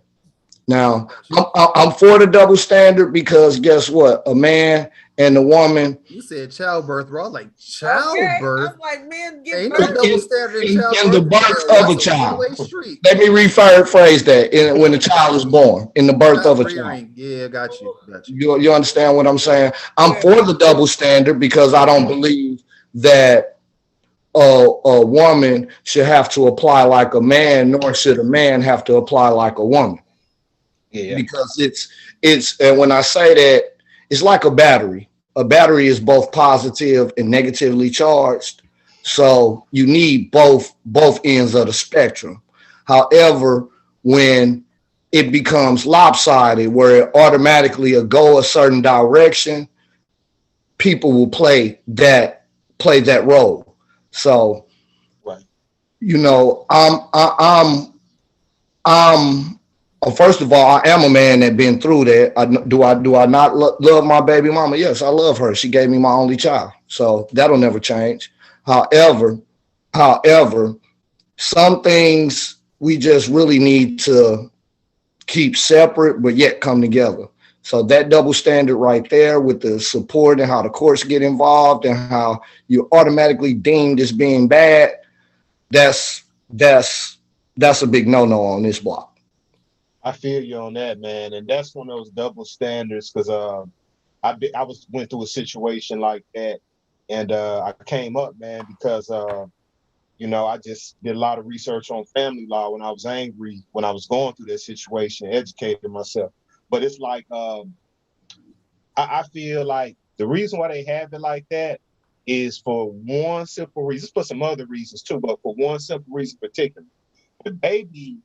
Now, I'm for the double standard because guess what? A man and a woman. You said childbirth, bro. Like childbirth. Okay. I'm like, man, ain't no double standard in childbirth. In the birth of a child. Let me rephrase that. When the child is born, in the birth of a child. Yeah, got you. You understand what I'm saying? I'm for the double standard because I don't believe that a woman should have to apply like a man, nor should a man have to apply like a woman. Yeah. Because it's and when I say that, it's like a battery. A battery is both positive and negatively charged. So you need both ends of the spectrum. However, when it becomes lopsided, where it automatically will go a certain direction, people will play that role. So, right. You know, first of all, I am a man that been through that. Do I not love my baby mama? Yes, I love her. She gave me my only child, so that'll never change. However, some things we just really need to keep separate, but yet come together. So that double standard right there with the support and how the courts get involved and how you're automatically deemed as being bad, that's a big no-no on this block. I feel you on that, man, and that's one of those double standards because I went through a situation like that, and I came up, man, because I just did a lot of research on family law when I was angry when I was going through that situation, educated myself. But it's like I feel like the reason why they have it like that is for one simple reason. It's for some other reasons too, but for one simple reason particular, the baby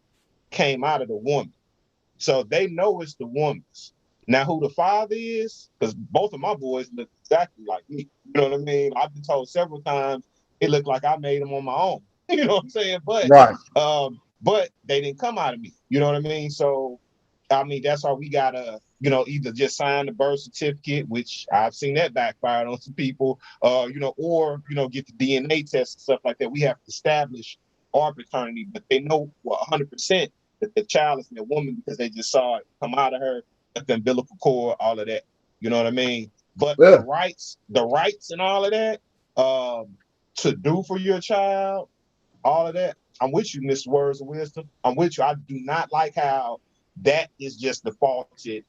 came out of the woman. So they know it's the woman's. Now, who the father is, because both of my boys look exactly like me. You know what I mean? I've been told several times it looked like I made them on my own. You know what I'm saying? But right. But they didn't come out of me. You know what I mean? So, I mean, that's why we gotta, either just sign the birth certificate, which I've seen that backfire on some people, or get the DNA test and stuff like that. We have to establish our paternity, but they know 100%. That the child is a woman because they just saw it come out of her, the umbilical cord, all of that. You know what I mean? But the rights and all of that, to do for your child, all of that, I'm with you, Mr. Words of Wisdom. I'm with you. I do not like how that is just defaulted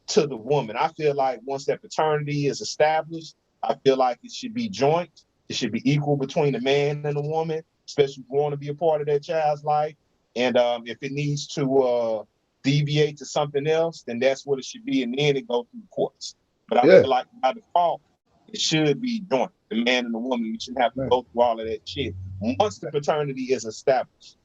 to the woman. I feel like once that paternity is established, I feel like it should be joint. It should be equal between the man and the woman, especially if you want to be a part of that child's life. And if it needs to deviate to something else, then that's what it should be. And then it goes through the courts. But I feel like by default, it should be joint. The man and the woman, you shouldn't have to go through all of that shit once the paternity is established.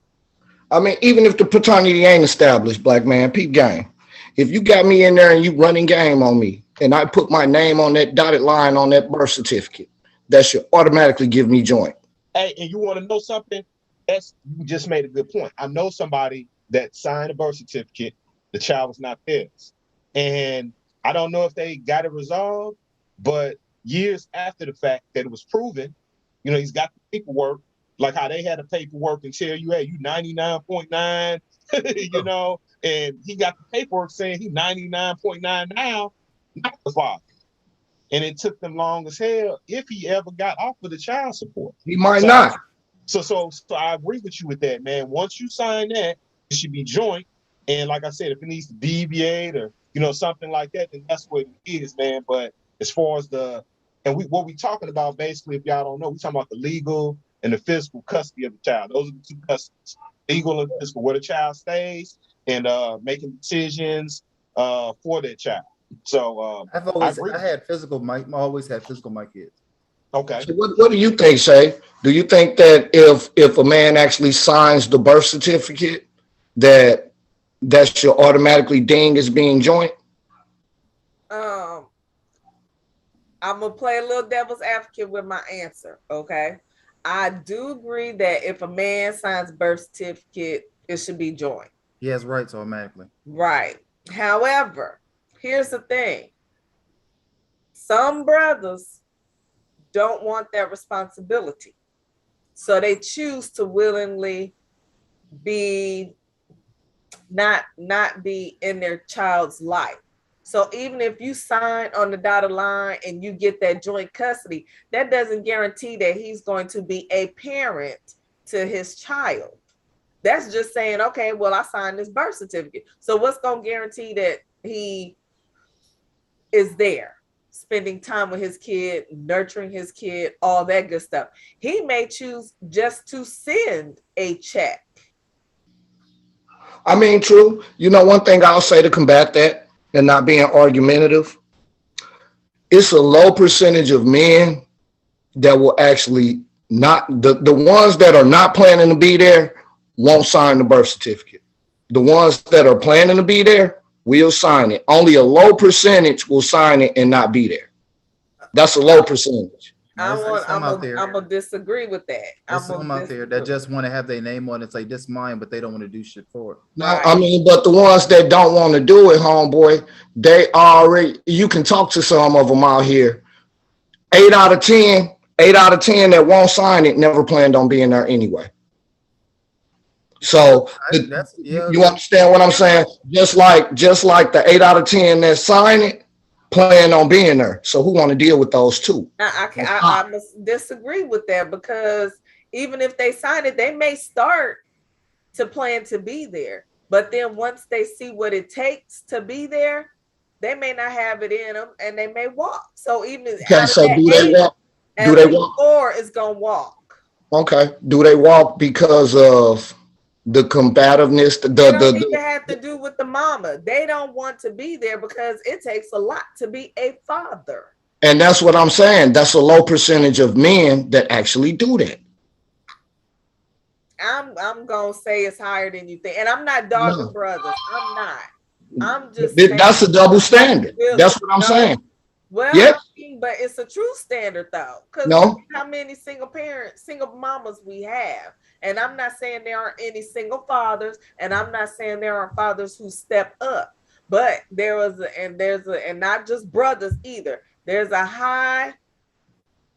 I mean, even if the paternity ain't established, black man, peep game. If you got me in there and you running game on me, and I put my name on that dotted line on that birth certificate, that should automatically give me joint. Hey, and you want to know something? You just made a good point. I know somebody that signed a birth certificate, the child was not theirs. And I don't know if they got it resolved, but years after the fact that it was proven, you know, he's got the paperwork, like how they had the paperwork and tell you, hey, you 99.9, you know, and he got the paperwork saying he 99.9 now, not the father. And it took them long as hell if he ever got off of the child support. He might not. So I agree with you with that, man. Once you sign that, it should be joint. And like I said, if it needs to deviate or, you know, something like that, then that's what it is, man. But as far as what we talking about, basically, if y'all don't know, we talking about the legal and the physical custody of the child. Those are the two custodies, legal and physical, where the child stays and making decisions for that child. So I had physical. I always had physical my kids. Okay. So what do you think, Shay? Do you think that if a man actually signs the birth certificate, that should automatically ding as being joint? I'm gonna play a little devil's advocate with my answer. Okay, I do agree that if a man signs birth certificate, it should be joint. He has rights automatically. Right. However, here's the thing: some brothers don't want that responsibility, so they choose to willingly be not be in their child's life. So even if you sign on the dotted line and you get that joint custody, that doesn't guarantee that he's going to be a parent to his child. That's just saying, okay, well, I signed this birth certificate. So what's going to guarantee that he is there, spending time with his kid, nurturing his kid, all that good stuff? He may choose just to send a check. I mean, true. You know, one thing I'll say to combat that and not being argumentative, it's a low percentage of men that will actually not, the ones that are not planning to be there won't sign the birth certificate. The ones that are planning to be there will sign it. Only a low percentage will sign it and not be there. That's a low percentage. I'm gonna disagree with that. There's some out there that just want to have their name on it, say this mine, but they don't want to do shit for it. No, I mean, but the ones that don't want to do it, homeboy, they already, you can talk to some of them out here. 8 out of 10 that won't sign it never planned on being there anyway. So you understand what I'm saying? Just like the 8 out of 10 that sign it, plan on being there. So who want to deal with those two? I must disagree with that, because even if they sign it, they may start to plan to be there, but then once they see what it takes to be there, they may not have it in them and they may walk. So even do they walk? Do they walk? 4 is gonna walk. Okay. Do they walk because of the combativeness? They don't even have to do with the mama. They don't want to be there because it takes a lot to be a father. And that's what I'm saying. That's a low percentage of men that actually do that. I'm gonna say it's higher than you think, and I'm not dogging brothers. I'm not. I'm just. That's a double standard. That's what I'm saying. Well, yeah. I mean, but it's a true standard though, because how many single mamas we have. And I'm not saying there aren't any single fathers, and I'm not saying there aren't fathers who step up, but and not just brothers either. There's a high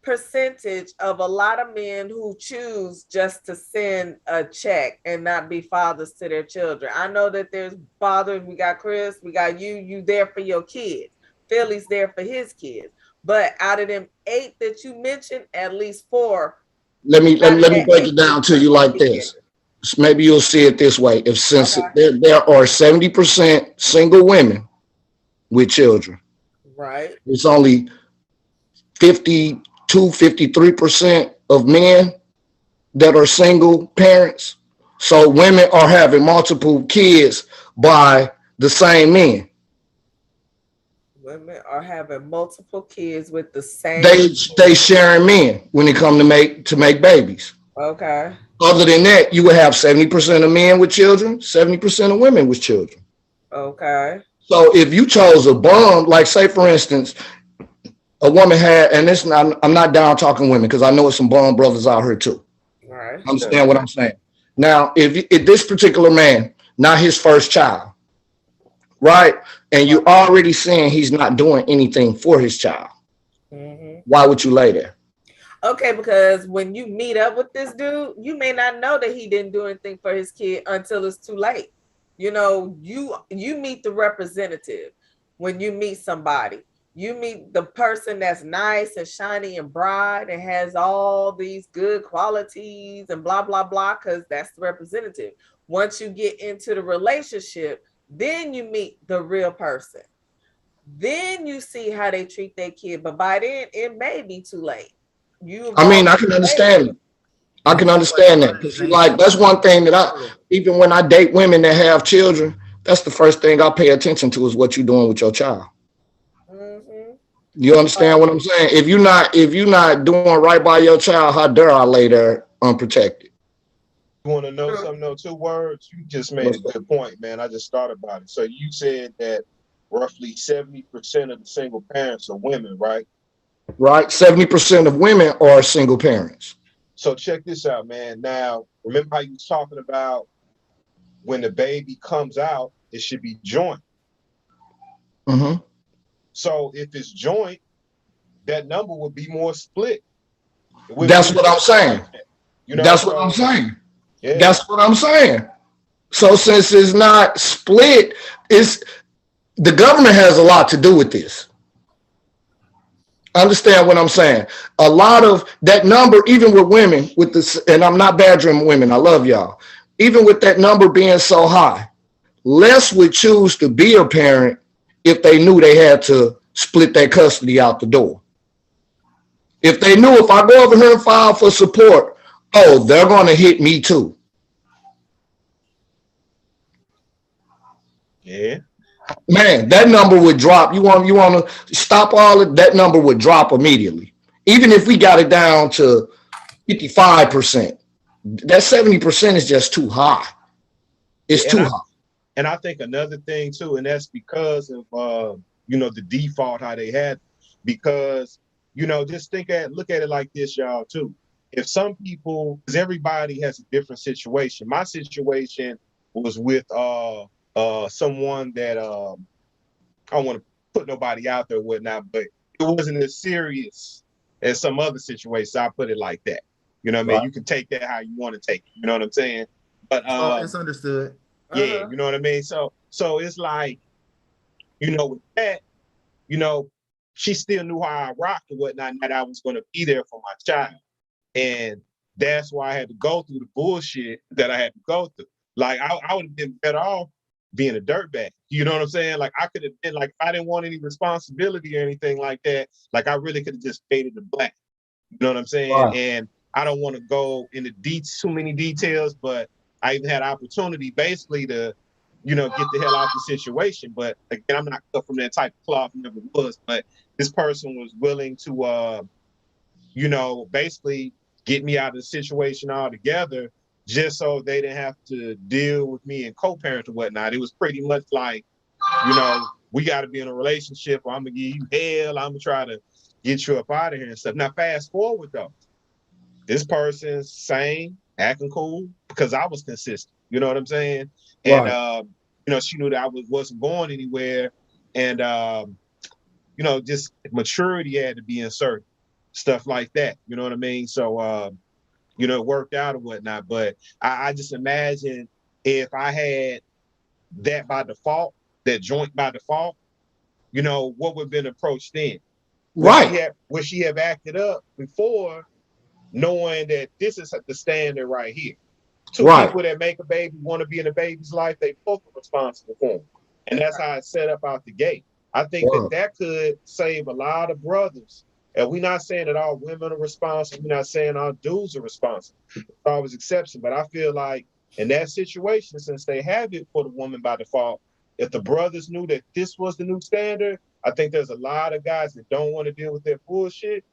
percentage of a lot of men who choose just to send a check and not be fathers to their children. I know that there's fathers. We got Chris, we got you there for your kids. Philly's there for his kids. But out of them 8 that you mentioned, at least 4. Let me break it down to you like this. Maybe you'll see it this way. Since there are 70% single women with children, right? It's only 53% of men that are single parents. So women are having multiple kids by the same men. Women are having multiple kids with the same. They sharing men when it come to make babies. Okay. Other than that, you would have 70% of men with children, 70% of women with children. Okay. So if you chose a bum, like say for instance, a woman had, and I'm not down talking women because I know some bum brothers out here too. All right. Understand what I'm saying? Now, if this particular man, not his first child, right? And you're already seeing he's not doing anything for his child. Mhm. Why would you lay there? Okay, because when you meet up with this dude, you may not know that he didn't do anything for his kid until it's too late. You know, you meet the representative when you meet somebody. You meet the person that's nice and shiny and bright and has all these good qualities and blah blah blah, because that's the representative. Once you get into the relationship, then you meet the real person. Then you see how they treat their kid. But by then, it may be too late. You have I mean, I already can made understand it. I And can this is what understand that brothers because ain't like that's one thing that I true. even when I date women that have children, that's the first thing I pay attention to is what you're doing with your child. Mhm. You understand what I'm saying? If you're not doing right by your child, how dare I lay there unprotected? You want to know True. something? No, two words. You just made a What's that? good point, man. I just thought about it. So you said that roughly 70% of the single parents are women, right? Right? 70% of women are single parents. So check this out, man. Now, remember how you was talking about when the baby comes out, it should be joint. Hmm. So if it's joint, that number would be more split. It wouldn't be That's what I'm uniform saying. like that. You know, That's what I'm so saying. yeah. That's what I'm saying. So since it's not split, it's the government has a lot to do with this. Understand what I'm saying? A lot of that number, even with women, with this, and I'm not badgering women, I love y'all. Even with that number being so high, less would choose to be a parent if they knew they had to split their custody out the door. If they knew if I go over here and file for support, oh, they're going to hit me too. Yeah. Man, that number would drop. You want to stop all of that number would drop immediately. Even if we got it down to 55%, that 70% is just too high. It's Yeah. too high. And I think another thing too, and that's because of you know, the default how they had, because you know, just look at it like this, y'all too. If some people, because everybody has a different situation. My situation was with someone that I don't want to put nobody out there or whatnot, but it wasn't as serious as some other situations. I put it like that. You know what I mean? Right. You can take that how you want to take it. You know what I'm saying? But Well, it's understood. yeah, Uh-huh. you know what I mean? So it's like, you know, with that, you know, she still knew how I rocked and whatnot, and that I was gonna be there for my child. And that's why I had to go through the bullshit that I had to go through. Like I would have been better off being a dirtbag. You know what I'm saying? Like I could have been like, if I didn't want any responsibility or anything like that, like I really could have just faded the black. You know what I'm saying? Right. And I don't want to go into too many details, but I even had opportunity basically to, you know, get the hell out the situation. But again, I'm not cut from that type of cloth, never was. But this person was willing to, you know, basically get me out of the situation altogether, just so they didn't have to deal with me and co-parent or whatnot. It was pretty much like, you know, we got to be in a relationship, or I'm gonna give you hell. I'm gonna try to get you up out of here and stuff. Now, fast forward though, this person's same, acting cool because I was consistent. You know what I'm saying? And Right. you know, she knew that I wasn't going anywhere, and you know, just maturity had to be inserted, stuff like that. You know what I mean? So you know, it worked out or whatnot. But I just imagine if I had that by default, that joint by default, you know, what would have been approached then? Right. Would she have acted up before, knowing that this is the standard right here? Two Right. people that make a baby want to be in a baby's life, they both are responsible for them. And that's how it's set up out the gate. I think that Wow. that could save a lot of brothers. And we're not saying that all women are responsible. We're not saying all dudes are responsible. There's always exception. But I feel like in that situation, since they have it for the woman by default, if the brothers knew that this was the new standard, I think there's a lot of guys that don't want to deal with that bullshit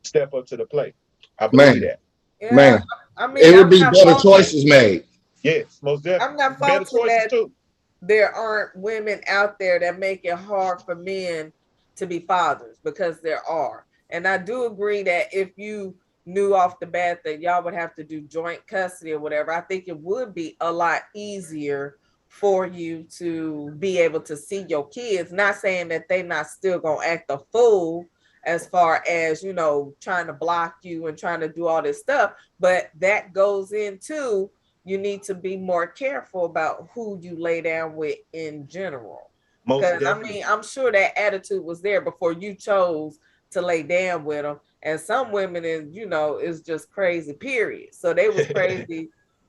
step up to the plate. I believe Man. that. Yeah. Man. I mean, It would be better choices made. Yes, most definitely. I'm not Better faulting choices that too. there aren't women out there that make it hard for men to be fathers, because there are. And I do agree that if you knew off the bat that y'all would have to do joint custody or whatever, I think it would be a lot easier for you to be able to see your kids. Not saying that they not still gonna act a fool as far as, you know, trying to block you and trying to do all this stuff. But that goes into, you need to be more careful about who you lay down with in general. Most Because I definitely. mean, I'm sure that attitude was there before you chose to lay down with them. And some women is, you know, is just crazy, period. So they was crazy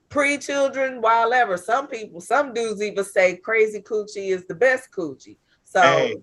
pre-children, while ever. Some people, some dudes even say crazy coochie is the best coochie. So Hey,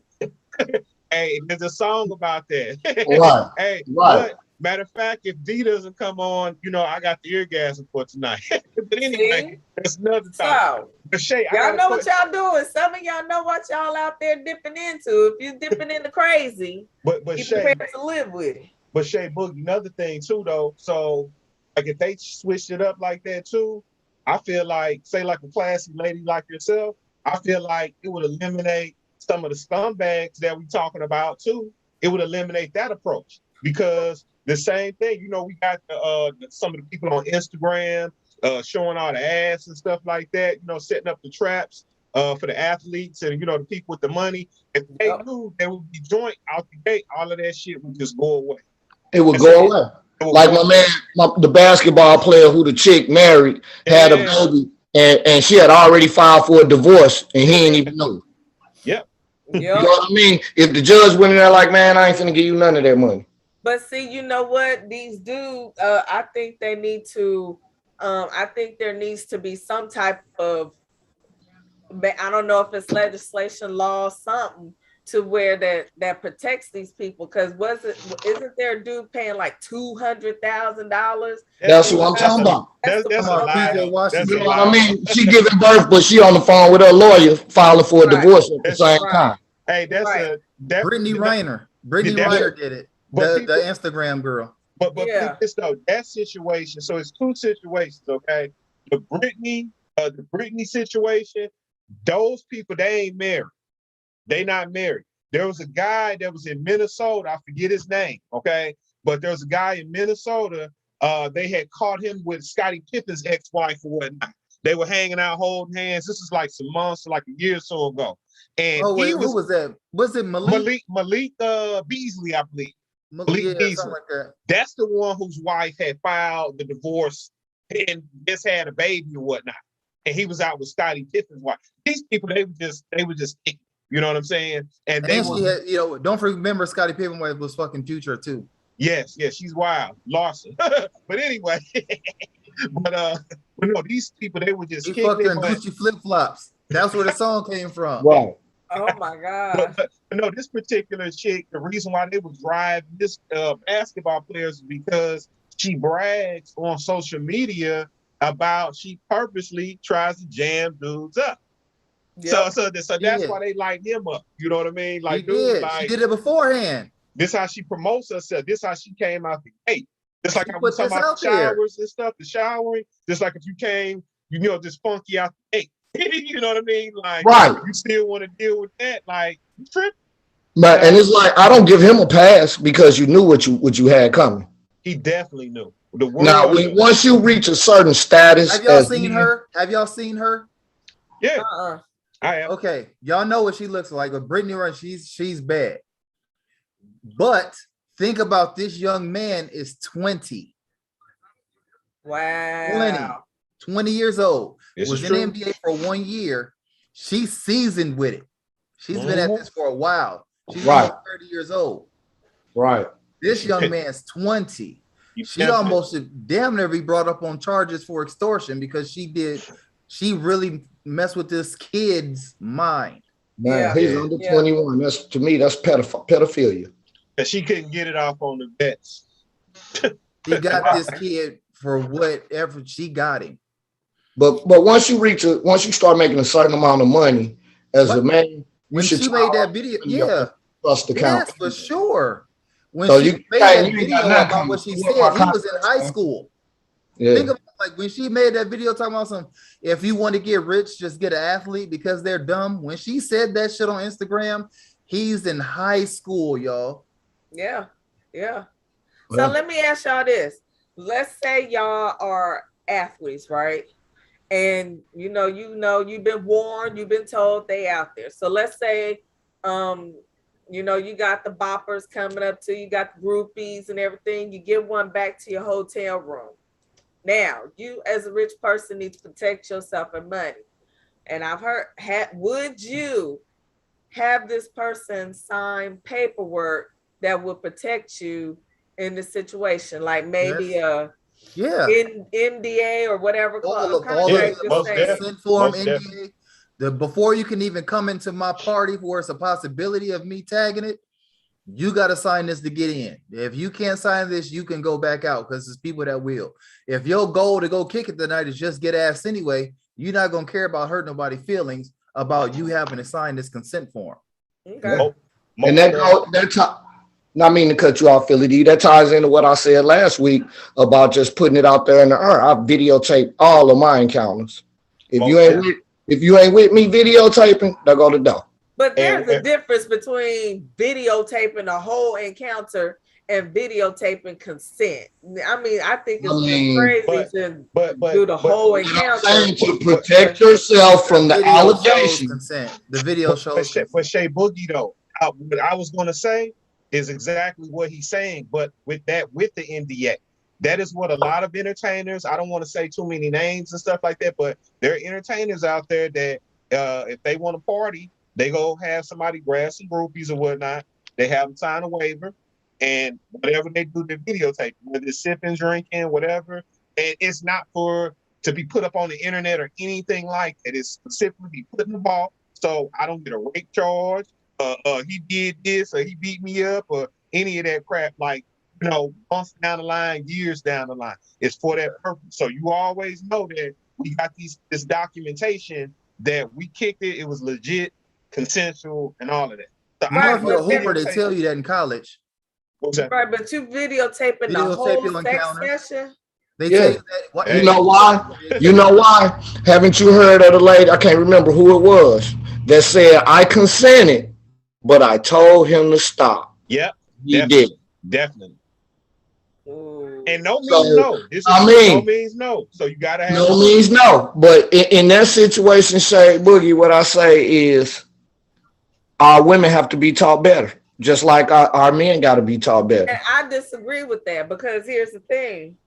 hey, there's a song about that. Right, Hey, right. but matter of fact, if D doesn't come on, you know, I got the eargasm for tonight. But anyway, see, that's another topic. so But Shay, I y'all got a know what question. y'all doing. Some of y'all know what y'all out there dipping into. If you dipping into crazy, But be Shay, prepared to live with it. but Shay Boogie, another thing too, though. So, like, if they switched it up like that too, I feel like, say, like a classy lady like yourself, I feel like it would eliminate some of the scumbags that we talking about too. It would eliminate that approach because the same thing, you know, we got some of the people on Instagram showing all the ass and stuff like that, you know, setting up the traps for the athletes and, you know, the people with the money. If they Yep. knew there would be joint out the gate, all of that shit would just go away. It would And go so away. it would Like go my away. man, the basketball player who the chick married had a Yeah. baby, and she had already filed for a divorce, and he didn't even know. Yep. You know Yep. what I mean? If the judge went in there like, man, I ain't finna give you none of that money. But see, you know what? These dudes, I think they need to, I think there needs to be some type of, I don't know if it's legislation, law, something to where that protects these people. Because isn't there a dude paying like $200,000? That's That's what I'm that's talking a about. That's the that's Come a on, lie PJ though. That's You a know Washington. what I lie. mean? She giving birth, but she on the phone with her lawyer filing for a right, divorce at the That's same right, time. hey, that's right. a that Brittany you know, Reiner. Brittany that's Yeah. Reiner did it. but The people Instagram girl. but peep Yeah. this though, that situation. So it's two situations, okay? The Britney situation, those people they ain't married. They not married. There was a guy that was in Minnesota. I forget his name. Okay, but there was a guy in Minnesota. They had caught him with Scottie Pippen's ex-wife or whatnot. They were hanging out, holding hands. This is like some months, like a year or so ago. And Oh wait, he who was was that? Was it Malik? Malik Beasley, I believe. Malik Yeah, something Beasley. like that. That's the one whose wife had filed the divorce and just had a baby or whatnot. And he was out with Scottie Pippen's wife. These people, they were just you know what I'm saying? And they And were she had, don't remember Scottie Pippen was fucking Future too. yes, she's wild, Larson. But anyway, but no, these people they were just He kicking fucked her it, in Gucci flip flops. That's where the song came from. Right. Oh my God. but no, this particular chick, the reason why they would drive this basketball players is because she brags on social media about she purposely tries to jam dudes up. Yep. So She that's why did. they light him up. You know what I mean? She Like, dude, did. She like did it beforehand. this how she promotes herself. This how she came out the gate. Just like She I was put talking this about out the there. showers and stuff, the showering. Just like if you came, you know, just funky out the gate. You know what I mean? Like Right. you still want to deal with that? Like you tripping? But and it's like I don't give him a pass because you knew what you had coming. He definitely knew. The Now, world knew. once you reach a certain status Have y'all as seen men, her? Have y'all seen her? Yeah, Uh-uh. I am. Okay, y'all know what she looks like. With Brittany Run, she's bad. But think about this young man is 20. Wow. 20 years old. This was is in the true. NBA for 1 year. She's seasoned with it. She's been at Mhm. this for a while. She's Right. almost 30 years old. right? This young man's 20. You She definitely- almost should damn near be brought up on charges for extortion because she really messed with this kid's mind. Man, Yeah. he's Yeah. under Yeah. 21. That's to me, that's pedophilia. and she couldn't get it off on the vets. She got this kid for whatever she got him. But once you start making a certain amount of money as a But man, you when should she made that video, yeah, trust account. yes, for sure. When So she you made ain't that got video nothing about what she coming. You want said, my he was in contracts, high man. school. Yeah. Think about like when she made that video talking about some, if you want to get rich, just get an athlete because they're dumb. When she said that shit on Instagram, he's in high school, y'all. Yeah. Yeah. So Yeah. let me ask y'all this. Let's say y'all are athletes, right? And you've been warned, you've been told they out there. So let's say You know, you got the boppers coming up to you, got the groupies and everything. You get one back to your hotel room. Now, you as a rich person need to protect yourself and money. And I've heard, would you have this person sign paperwork that will protect you in the situation? Like maybe Yes. a Yeah. NDA or whatever All of contract you're most saying. consent form, Most definitely. NDA. Before you can even come into my party where it's a possibility of me tagging it, you got to sign this to get in. If you can't sign this, you can go back out because there's people that will. If your goal to go kick it tonight is just get ass anyway, you're not gonna care about hurting nobody's feelings about you having to sign this consent form. Okay. And not mean to cut you off, Philly D. That ties into what I said last week about just putting it out there in the earth. I videotape all of my encounters. If you ain't with me videotaping, they'll go to door. But there's a difference between videotaping a whole encounter and videotaping consent. I mean, I think it's crazy to do the whole encounter. To protect yourself from the allegations. Consent. The video shows. For Shay Boogie, though, what I was going to say is exactly what he's saying, but with the NDA. That is what a lot of entertainers, I don't want to say too many names and stuff like that, but there are entertainers out there that if they want to party, they go have somebody grab some groupies or whatnot. They have them sign a waiver, and whatever they do, they videotape, whether it's sipping, drinking, whatever. And it's not to be put up on the internet or anything like that. It's specifically be put in the ball, so I don't get a rape charge. He did this, or he beat me up, or any of that crap. Like, you know, months down the line, years down the line, it's for that purpose. So you always know that we got this documentation that we kicked it. It was legit, consensual, and all of that. So if you're a hooper, they tell you that in college. Right, but you videotaping the whole sex session. They tell you that. You know why? You know why? Haven't you heard of the lady? I can't remember who it was that said, "I consented, but I told him to stop." Yep, he did. Definitely. Ooh. And no means no. No means no. So you gotta have no means no. But in that situation, Shay Boogie, what I say is, our women have to be taught better, just like our men got to be taught better. And I disagree with that, because here's the thing.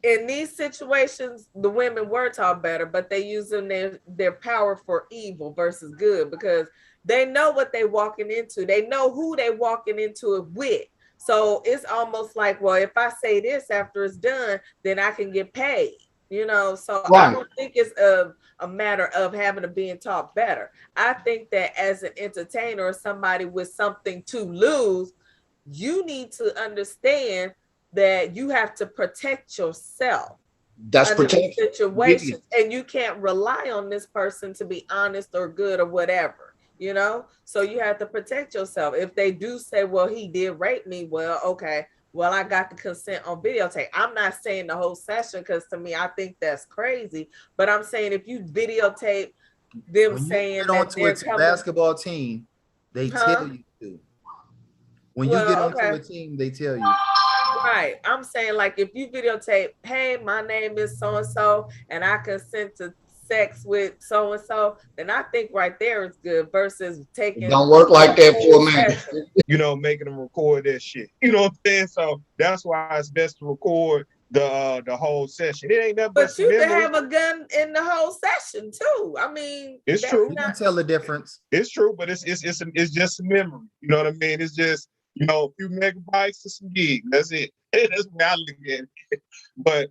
In these situations, the women were taught better, but they using their power for evil versus good, because they know what they walking into. They know who they walking into it with. So it's almost like, well, if I say this after it's done, then I can get paid, you know? So right. I don't think it's a matter of having to being taught better. I think that as an entertainer or somebody with something to lose, you need to understand that you have to protect yourself. That's protection. Situations, and you can't rely on this person to be honest or good or whatever, you know? So you have to protect yourself. If they do say, well, he did rape me, well, okay, well, I got the consent on videotape. I'm not saying the whole session, because to me, I think that's crazy. But I'm saying if you videotape them when saying you get onto a basketball team, they tell you to. When you get onto a team, they tell you. Right. I'm saying, like, if you videotape, hey, my name is so-and-so, and I consent to sex with so-and-so, then I think right there is good versus taking. It don't work like that for a man. You know, making them record that shit. You know what I'm saying? So that's why it's best to record the whole session. It ain't nothing but you can have a gun in the whole session too. I mean, it's true. You can tell the difference. It's true, but it's just a memory. You know what I mean? It's just, you know, a few megabytes to some gig. That's it. That's what I look at it. But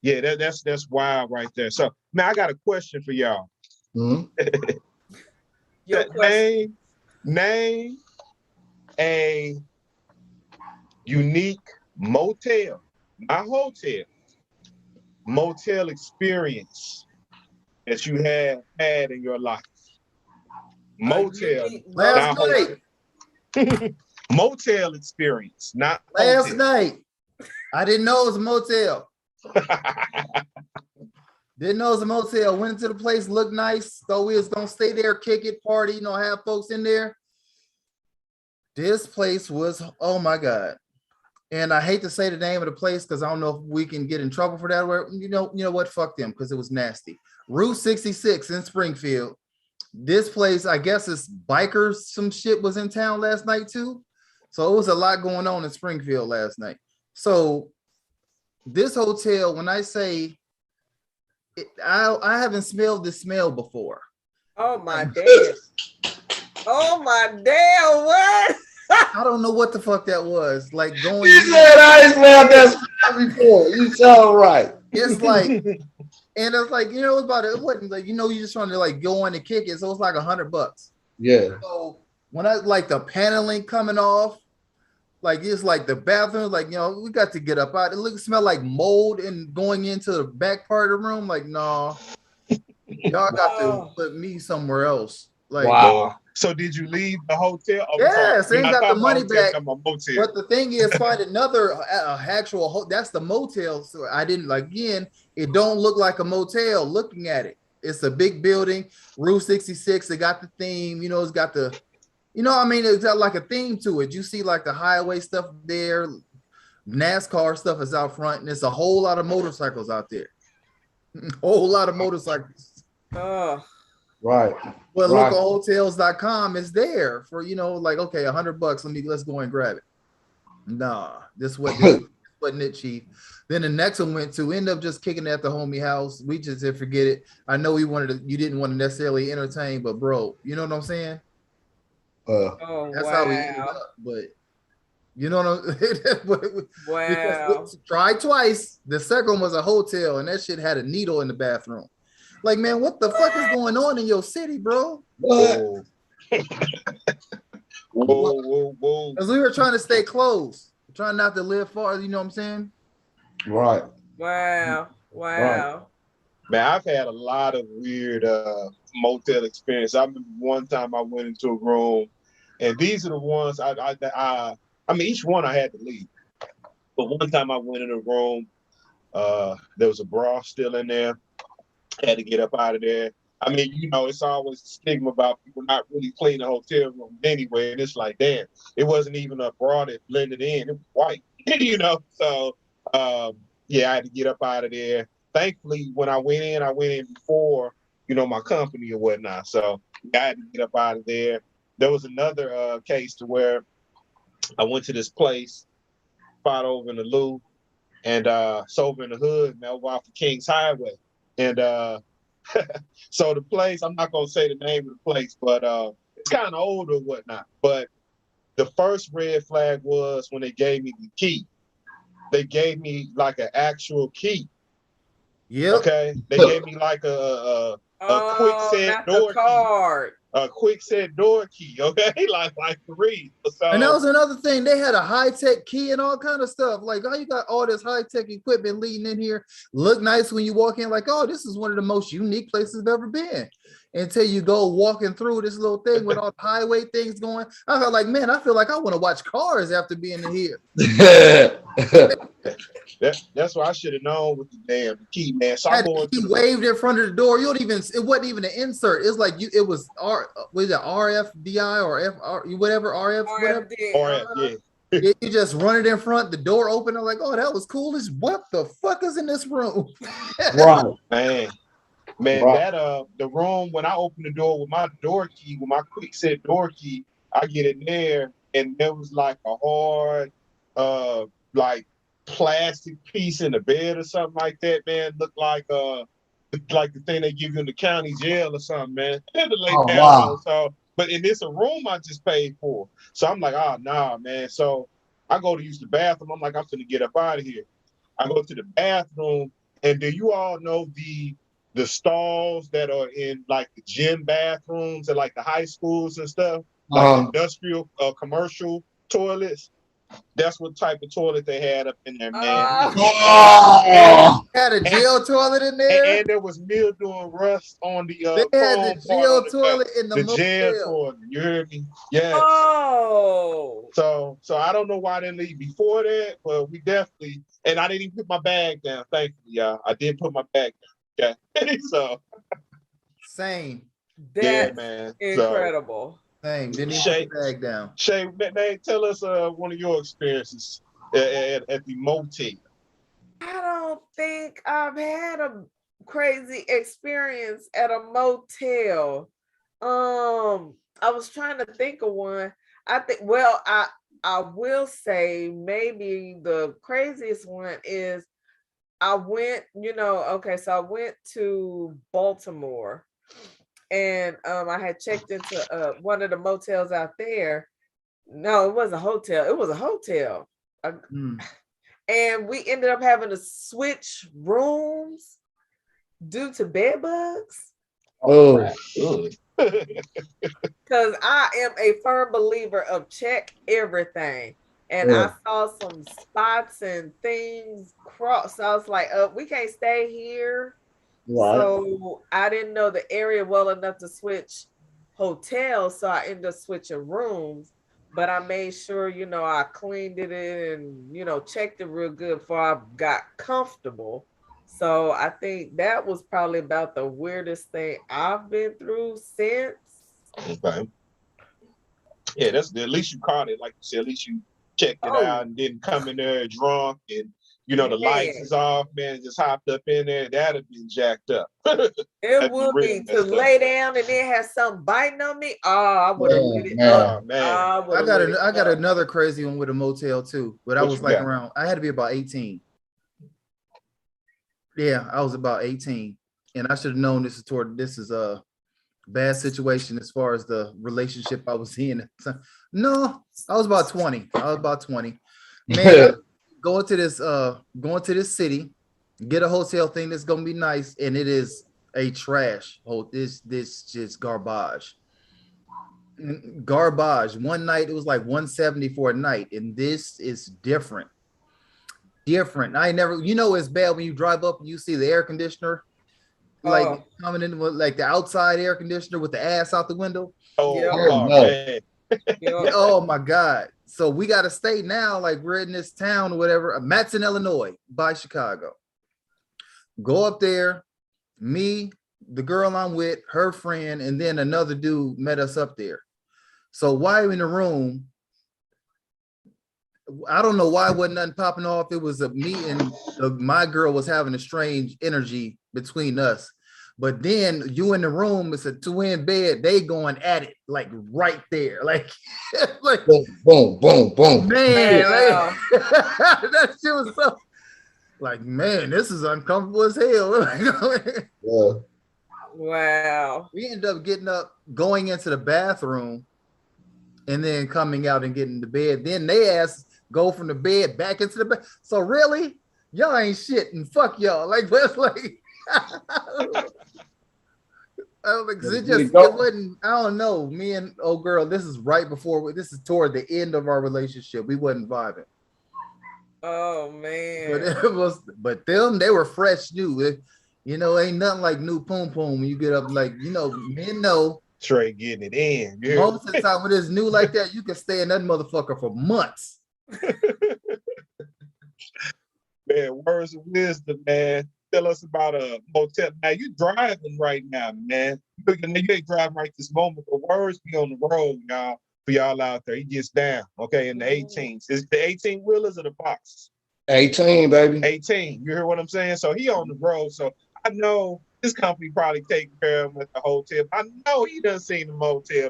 yeah, that's wild right there. So now I got a question for y'all. Mm-hmm. Name a unique motel, not hotel, motel experience that you have had in your life. Motel, last night. Motel experience, not last hotel. night. I didn't know it was a motel. Didn't know it was a motel. Went into the place, looked nice. Thought we was gonna stay there, kick it, party, you know, have folks in there. This place was, oh my God. And I hate to say the name of the place because I don't know if we can get in trouble for that. Where you know what? Fuck them, because it was nasty. Route 66 in Springfield. this place, I guess it's bikers, some shit was in town last night too. So it was a lot going on in Springfield last night. So this hotel, when I say I haven't smelled this smell before. Oh my damn. Oh my damn, what? I don't know what the fuck that was. Like going. You said I ain't smelled that smell before. You sound right. It's like, and it's like, you know, it wasn't like, you know, you just trying to like go on and kick it. So it's like $100. Yeah. So when I like the paneling coming off, like it's like the bathroom, like, you know, we got to get up out. It smell like mold and going into the back part of the room. Like, no, y'all got to put me somewhere else. Like, wow. So did you leave the hotel? Oh, yes, they ain't got the money back. Motel. But the thing is, find another actual. That's the motel. So I didn't like. Again, it don't look like a motel. Looking at it, it's a big building, Route 66. It got the theme. You know, it's got the. You know, I mean, it's got like a theme to it. You see like the highway stuff there, NASCAR stuff is out front, and there's a whole lot of motorcycles out there. Whole lot of motorcycles. Oh. Right. But right. localhotels.com is there for, you know, like, okay, $100. Let's go and grab it. Nah, this wasn't it, Chief. Then the next one ended up just kicking it at the homie house. We just did forget it. I know you didn't want to necessarily entertain, but bro, you know what I'm saying? That's how we ended up. But you know what I'm wow. Tried twice. The second one was a hotel, and that shit had a needle in the bathroom. Like, man, what the fuck is going on in your city, bro? Whoa. Whoa. Because we were trying to stay close, trying not to live far, you know what I'm saying? Right. Wow. Right. Man, I've had a lot of weird motel experience. I remember one time I went into a room, and these are the ones I mean, each one I had to leave. But one time I went in a room, there was a bra still in there. I had to get up out of there. I mean, you know, it's always a stigma about people not really cleaning the hotel room anyway. And it's like, damn, it wasn't even a bra that blended in. It was white, you know? So, yeah, I had to get up out of there. Thankfully, when I went in before, you know, my company or whatnot. So yeah, I had to get up out of there. There was another case to where I went to this place, spot over in the Lou, and it's over in the hood, man, over off the Kings Highway. And so the place, I'm not going to say the name of the place, but it's kind of old or whatnot. But the first red flag was when they gave me the key. They gave me like an actual key. Yeah. Okay. They gave me like a quick set door key. A quick set door key. Okay. like three. So, and that was another thing. They had a high-tech key and all kind of stuff. Like, oh, you got all this high-tech equipment leading in here. Look nice when you walk in, like, oh, this is one of the most unique places I've ever been. Until you go walking through this little thing with all the highway things going. I felt like, man, I feel like I want to watch cars after being in here. That's what I should have known with the damn key, man. So I'm going to waved in front of the door. You don't even, it wasn't even an insert. It's like it was RFDI or FR, whatever, RF, whatever. RF, yeah. You just run it in front, the door open. I'm like, oh, that was cool. What the fuck is in this room? Right. Man, right. That the room, when I opened the door with my door key, with my quick set door key, I get in there and there was like a hard like plastic piece in the bed or something like that, man. Looked like the thing they give you in the county jail or something, man. Wow. So, but and it's a room I just paid for. So I'm like, oh nah, man. So I go to use the bathroom. I'm like, I'm finna get up out of here. I go to the bathroom, and do you all know the stalls that are in like the gym bathrooms at like the high schools and stuff, like industrial commercial toilets? That's what type of toilet they had up in there, man. Had a jail toilet in there, and there was mildew and rust on the. They had the jail toilet in the jail toilet. You hear me? Yes. Oh. So I don't know why I didn't leave before that, but we definitely. And I didn't even put my bag down. Thankfully, y'all. I did put my bag down. Okay. So. Same. That's man. Incredible. Same. Didn't even put the bag down. Shay, man, tell us one of your experiences at the motel. I don't think I've had a crazy experience at a motel. I was trying to think of one. I think well, I will say maybe the craziest one is I went, okay, so I went to Baltimore and I had checked into one of the motels out there. No, it wasn't a hotel. It was a hotel. Mm. And we ended up having to switch rooms due to bed bugs. Oh, Because I am a firm believer of check everything. And yeah. I saw some spots and things cross. So I was like, we can't stay here. Right. So I didn't know the area well enough to switch hotels. So I ended up switching rooms. But I made sure, I cleaned it and, checked it real good before I got comfortable. So I think that was probably about the weirdest thing I've been through since. Okay. Yeah, that's good. At least you caught it, like you said. At least you checked it out and didn't come in there drunk and the lights is off, man. Just hopped up in there. That'd have been jacked up. It would be to lay down and then have something biting on me. Oh, I would have lit it up. Oh man, I got another crazy one with a motel too, but I was like around. I had to be about 18. Yeah, I was about 18, and I should have known this is a bad situation as far as the relationship I was in. No, I was about 20. Man, going to this city, get a hotel thing that's gonna be nice, and it is a trash hole. This just garbage. One night it was like 170 for a night, and this is different. I never, it's bad when you drive up and you see the air conditioner like coming in with like the outside air conditioner with the ass out the window. Man. Oh my God. So we got to stay now, like we're in this town or whatever. Matson, Illinois, by Chicago. Go up there, me, the girl I'm with, her friend, and then another dude met us up there. So while in the room, I don't know why wasn't nothing popping off. It was a me and my girl was having a strange energy between us. But then you in the room, it's a twin bed. They going at it like right there, like boom, boom, boom, boom. Man, like, that shit was so like, man, this is uncomfortable as hell. Yeah. Wow. We ended up getting up, going into the bathroom, and then coming out and getting to bed. Then they asked. Go from the bed back into the bed. So really, y'all ain't shit and fuck y'all. Like that's like I don't think it wasn't. I don't know. Me and old girl, this is toward the end of our relationship. We wasn't vibing. Oh man. But them, they were fresh new. Ain't nothing like new poom poom when you get up like men know. Straight getting it in. Most of the time when it's new like that, you can stay in that motherfucker for months. Man, words of wisdom, man. Tell us about a motel. Now you driving right now, man. You ain't driving right this moment, but words be on the road, y'all. For y'all out there, he gets down. Okay, in the 18s. Is the 18 wheelers or the boxes? 18, baby. 18. You hear what I'm saying? So he on the road. So I know this company probably taking care of him at the hotel. I know he done seen the motel.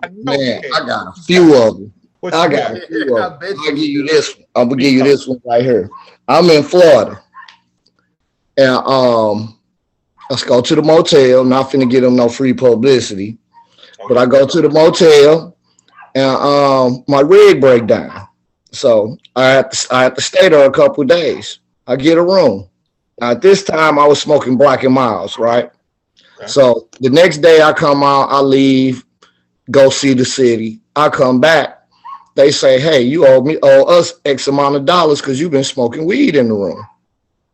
I know. Man, I got a few of them. I got a few of them. I'll give you this one. I'm gonna give you this one right here. I'm in Florida. And let's go to the motel. Not finna get them no free publicity. But I go to the motel and my rig break down. So I had to stay there a couple of days. I get a room. At this time I was smoking Black and Miles, right? Okay. So the next day I come out, I leave, go see the city. I come back. They say, hey, you owe us X amount of dollars because you've been smoking weed in the room.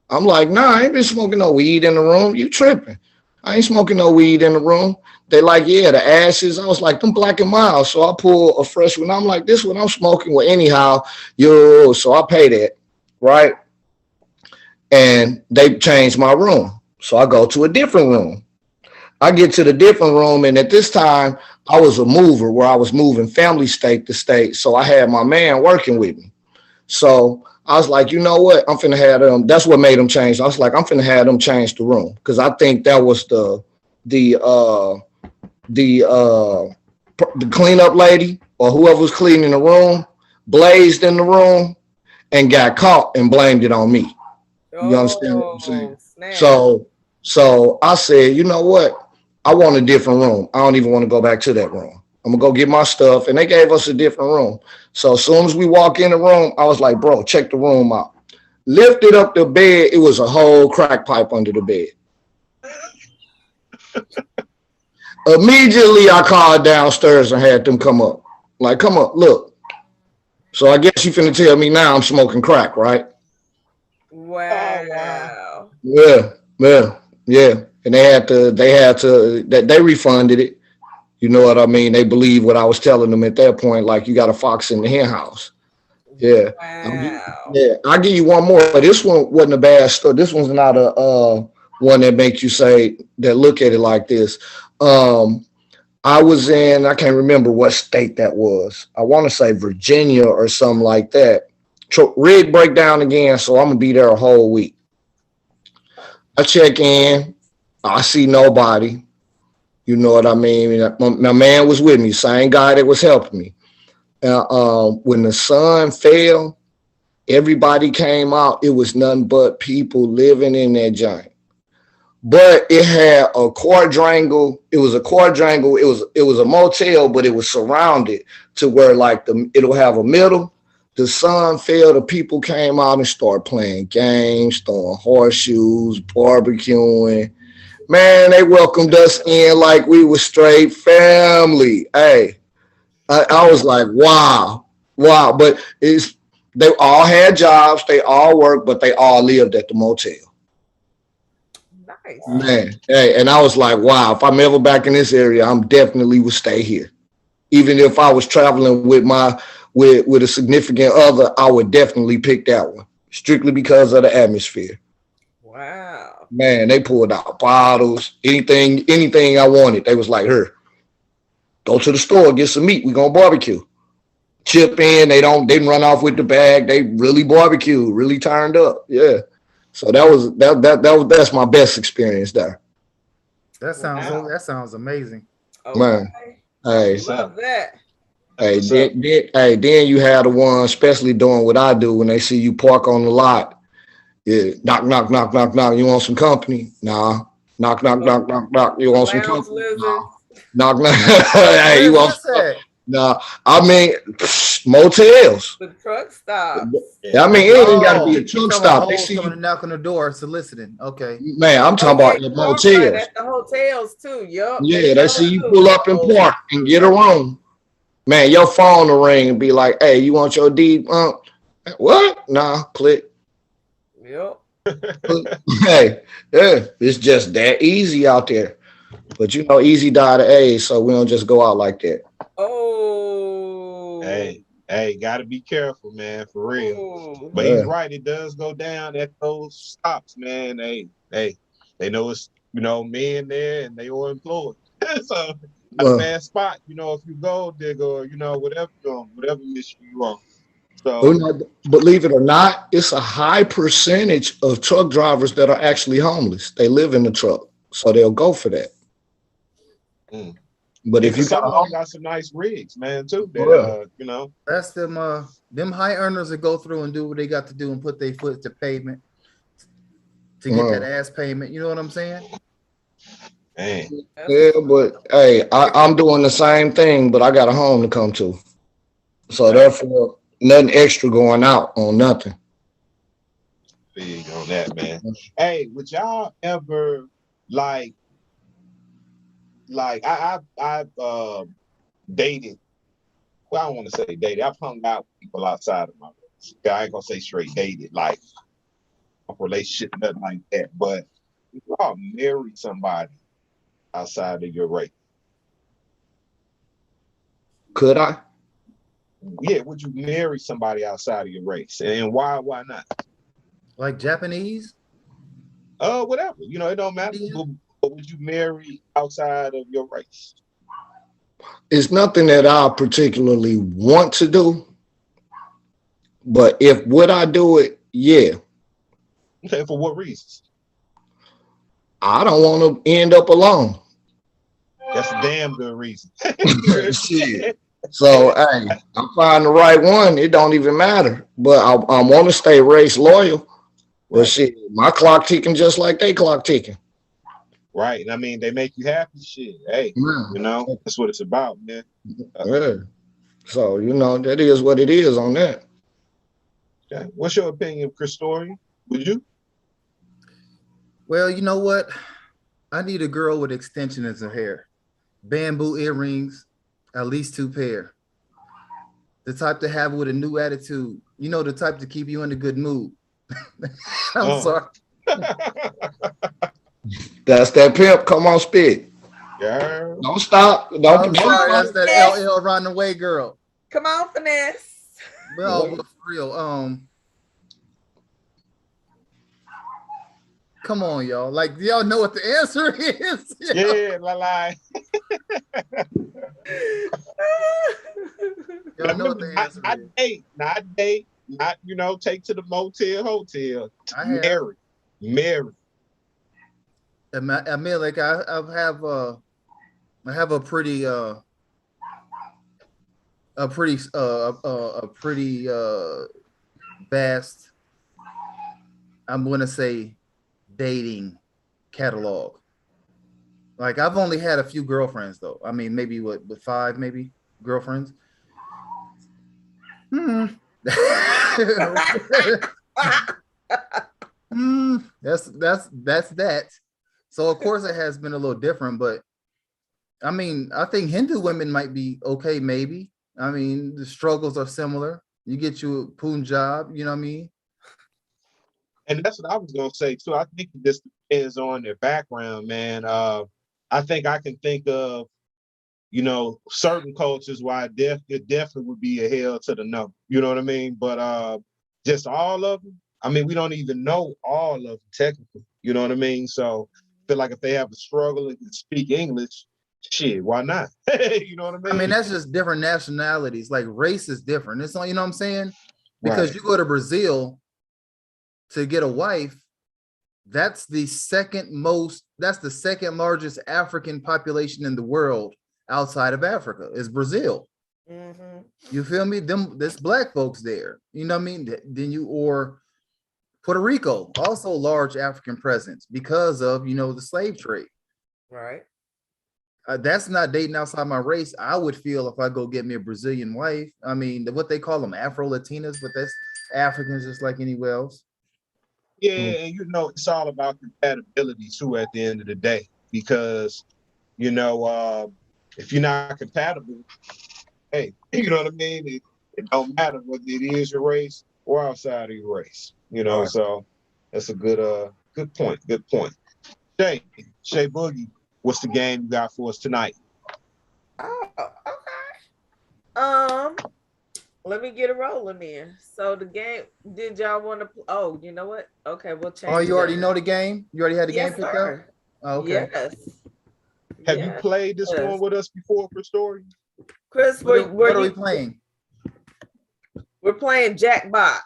I'm like, nah, I ain't been smoking no weed in the room. You tripping. I ain't smoking no weed in the room. They like, yeah, the ashes. I was like, them Black and Miles. So I pull a fresh one. I'm like, this one I'm smoking. Well, anyhow, so I pay that, right? And they changed my room. So I go to a different room. I get to the different room, and at this time, I was a mover where I was moving family state to state. So I had my man working with me. So I was like, you know what? I'm finna have them. That's what made them change. I was like, I'm finna have them change the room because I think that was the the cleanup lady or whoever was cleaning the room blazed in the room and got caught and blamed it on me. You understand what I'm saying? Oh, snap. So I said, you know what? I want a different room. I don't even want to go back to that room. I'm gonna go get my stuff. And they gave us a different room. So as soon as we walk in the room, I was like, bro, check the room out. Lifted up the bed, it was a whole crack pipe under the bed. Immediately I called downstairs and had them come up. Like, come up, look. So I guess you finna tell me now I'm smoking crack, right? Wow. Yeah, yeah, yeah. And they refunded it. You know what I mean? They believe what I was telling them at that point, like you got a fox in the hen house. Yeah. Wow. Yeah, I'll give you one more. This one wasn't a bad story. This one's not a one that makes you say that look at it like this. Um, I was in, I can't remember what state that was. I want to say Virginia or something like that. Rig break down again, so I'm gonna be there a whole week. I check in, I see nobody. You know what I mean? My man was with me, same guy that was helping me. When the sun fell, everybody came out. It was nothing but people living in that giant. But it had a quadrangle. It was a quadrangle. It was a motel, but it was surrounded to where like it'll have a middle. The sun fell. The people came out and started playing games, throwing horseshoes, barbecuing. Man, they welcomed us in like we were straight family. Hey, I was like, wow, wow. But they all had jobs, they all worked, but they all lived at the motel. Nice. Man, hey, and I was like, wow, if I'm ever back in this area, I'm definitely would stay here. Even if I was traveling with with a significant other, I would definitely pick that one. Strictly because of the atmosphere. Wow. Man, they pulled out bottles, anything I wanted. They was like, here, go to the store, get some meat. We gonna barbecue. Chip in. They didn't run off with the bag. They really barbecue, really turned up. Yeah. So that's my best experience there. Wow. That sounds amazing. Man. Okay. I Hey, love that. That's what's up. then you have the one, especially doing what I do when they see you park on the lot. Yeah, knock, knock, knock, knock, knock. You want some company? Nah. Knock, knock, knock, knock, knock. You The want some lounge company? Nah. lizards. Knock, knock. Hey, you Where's want this some? at? Nah. I mean, motels. The truck stops. I Yeah. mean, it ain't got to be Oh, a you truck talking about stop. They hoes see coming you, to knock on the door soliciting. Okay. man. I'm Oh talking yeah, about the you are right motels. at the hotels too. Yup, they Yeah, they sure see you do. pull up and Oh, park and get a room. Man, your phone will ring and be like, "Hey, you want your deed? What? Nah, click. Yep. click. Hey, yeah, it's just that easy out there. But you know, easy die to A, so we don't just go out like that. Oh. Hey, gotta be careful, man, for real. Oh. But Yeah. he's right, it does go down at those stops, man. They know it's men there and they all employed. So not a Well, bad spot, if you go dig or whatever you're on, whatever mission you on. you So know, believe it or not, it's a high percentage of truck drivers that are actually homeless. They live in the truck, so they'll go for that. mm. But Yeah, if you because got some a of them home, got some nice rigs, man, too. That well, that's them high earners that go through and do what they got to do and put their foot to pavement to get that well, ass payment. You know what I'm saying? man. That's yeah, but hey, I'm doing the same thing, but I got a home to come to. So Hey, therefore, nothing extra going out on nothing. big on that, man. Hey, would y'all ever like I've dated. Well, I don't want to say dated. I've hung out with people outside of my race. I ain't gonna say straight dated, like a relationship, nothing like that. But if y'all marry somebody outside of your race, Could I? yeah, would you marry somebody outside of your race? And why? Why not? Like Japanese, Whatever. It don't matter. Indian. But would you marry outside of your race? It's nothing that I particularly want to do, but if would I do it? Yeah. Okay, for what reasons? I don't want to end up alone. That's a damn good reason. Shit. So hey, I find the right one. It don't even matter. But I want to stay race loyal. Well, Right. shit, my clock ticking just like they clock ticking. Right. And I mean, they make you happy. Shit. Hey, Yeah. you know, that's what it's about, man. Yeah. So that is what it is on that. Okay. What's your opinion, Christori? Would you? Well, you know what? I need a girl with extensions of hair, bamboo earrings, at least 2 pair. The type to have with a new attitude. You know, the type to keep you in a good mood. I'm sorry. That's that pimp. Come on, spit. Yeah. Don't stop. I'm Don't sorry. That's stop. that LL run away girl. Come on, finesse. Well, for real. Come on, y'all. Like, y'all know what the answer is? Yeah, la. Y'all know what the answer is. Not date, not take to the motel, hotel. I have. Marry. I mean, like I have a pretty vast, I'm gonna say, dating catalog. Like, I've only had a few girlfriends though. I mean, maybe with 5 maybe girlfriends. That's that. So of course it has been a little different, but I mean, I think Hindu women might be okay, maybe. I mean, the struggles are similar. You get you a Punjab, you know what I mean? And that's what I was gonna say too. I think it just depends on their background, man. I think I can think of, certain cultures why it definitely would be a hell to the no. You know what I mean? But just all of them. I mean, we don't even know all of them technically. You know what I mean? So I feel like if they have a struggle and can speak English, shit, why not? You know what I mean? I mean, that's just different nationalities. Like, race is different. It's not, you know what I'm saying? Because Right. you go to Brazil to get a wife, that's the second largest African population in the world outside of Africa is Brazil. Mm-hmm. You feel me? There's black folks there. You know what I mean? Then or Puerto Rico, also large African presence because of, the slave trade. Right. That's not dating outside my race. I would feel if I go get me a Brazilian wife. I mean, what they call them, Afro Latinas, but that's Africans just like anywhere else. Yeah, and it's all about compatibility too at the end of the day. Because, if you're not compatible, hey, you know what I mean? It don't matter whether it is your race or outside of your race. Right. So that's a good point. Good point. Shay Boogie, what's the game you got for us tonight? Oh, okay. Let me get it rolling then. So the game, did y'all want to? Oh, you know what? Okay, we'll change. Oh, you already know the game? You already had the game picked up? Oh, okay. Yes. Have you played this one with us before, Christori? Chris, what are we playing? We're playing Jackbox.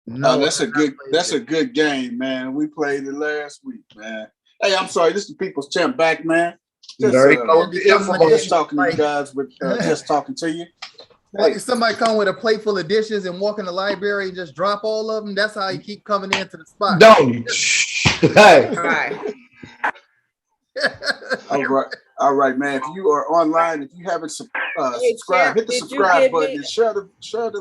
No, that's a good game, man. We played it last week, man. Hey, I'm sorry, this is the People's Champ back, man. Just talking to you guys with just talking to you. Like, if somebody come with a plate full of dishes and walk in the library and just drop all of them, that's how you keep coming into the spot. Don't you? Hey. All right. All right, man. If you are online, if you haven't subscribed, hit the subscribe button and share the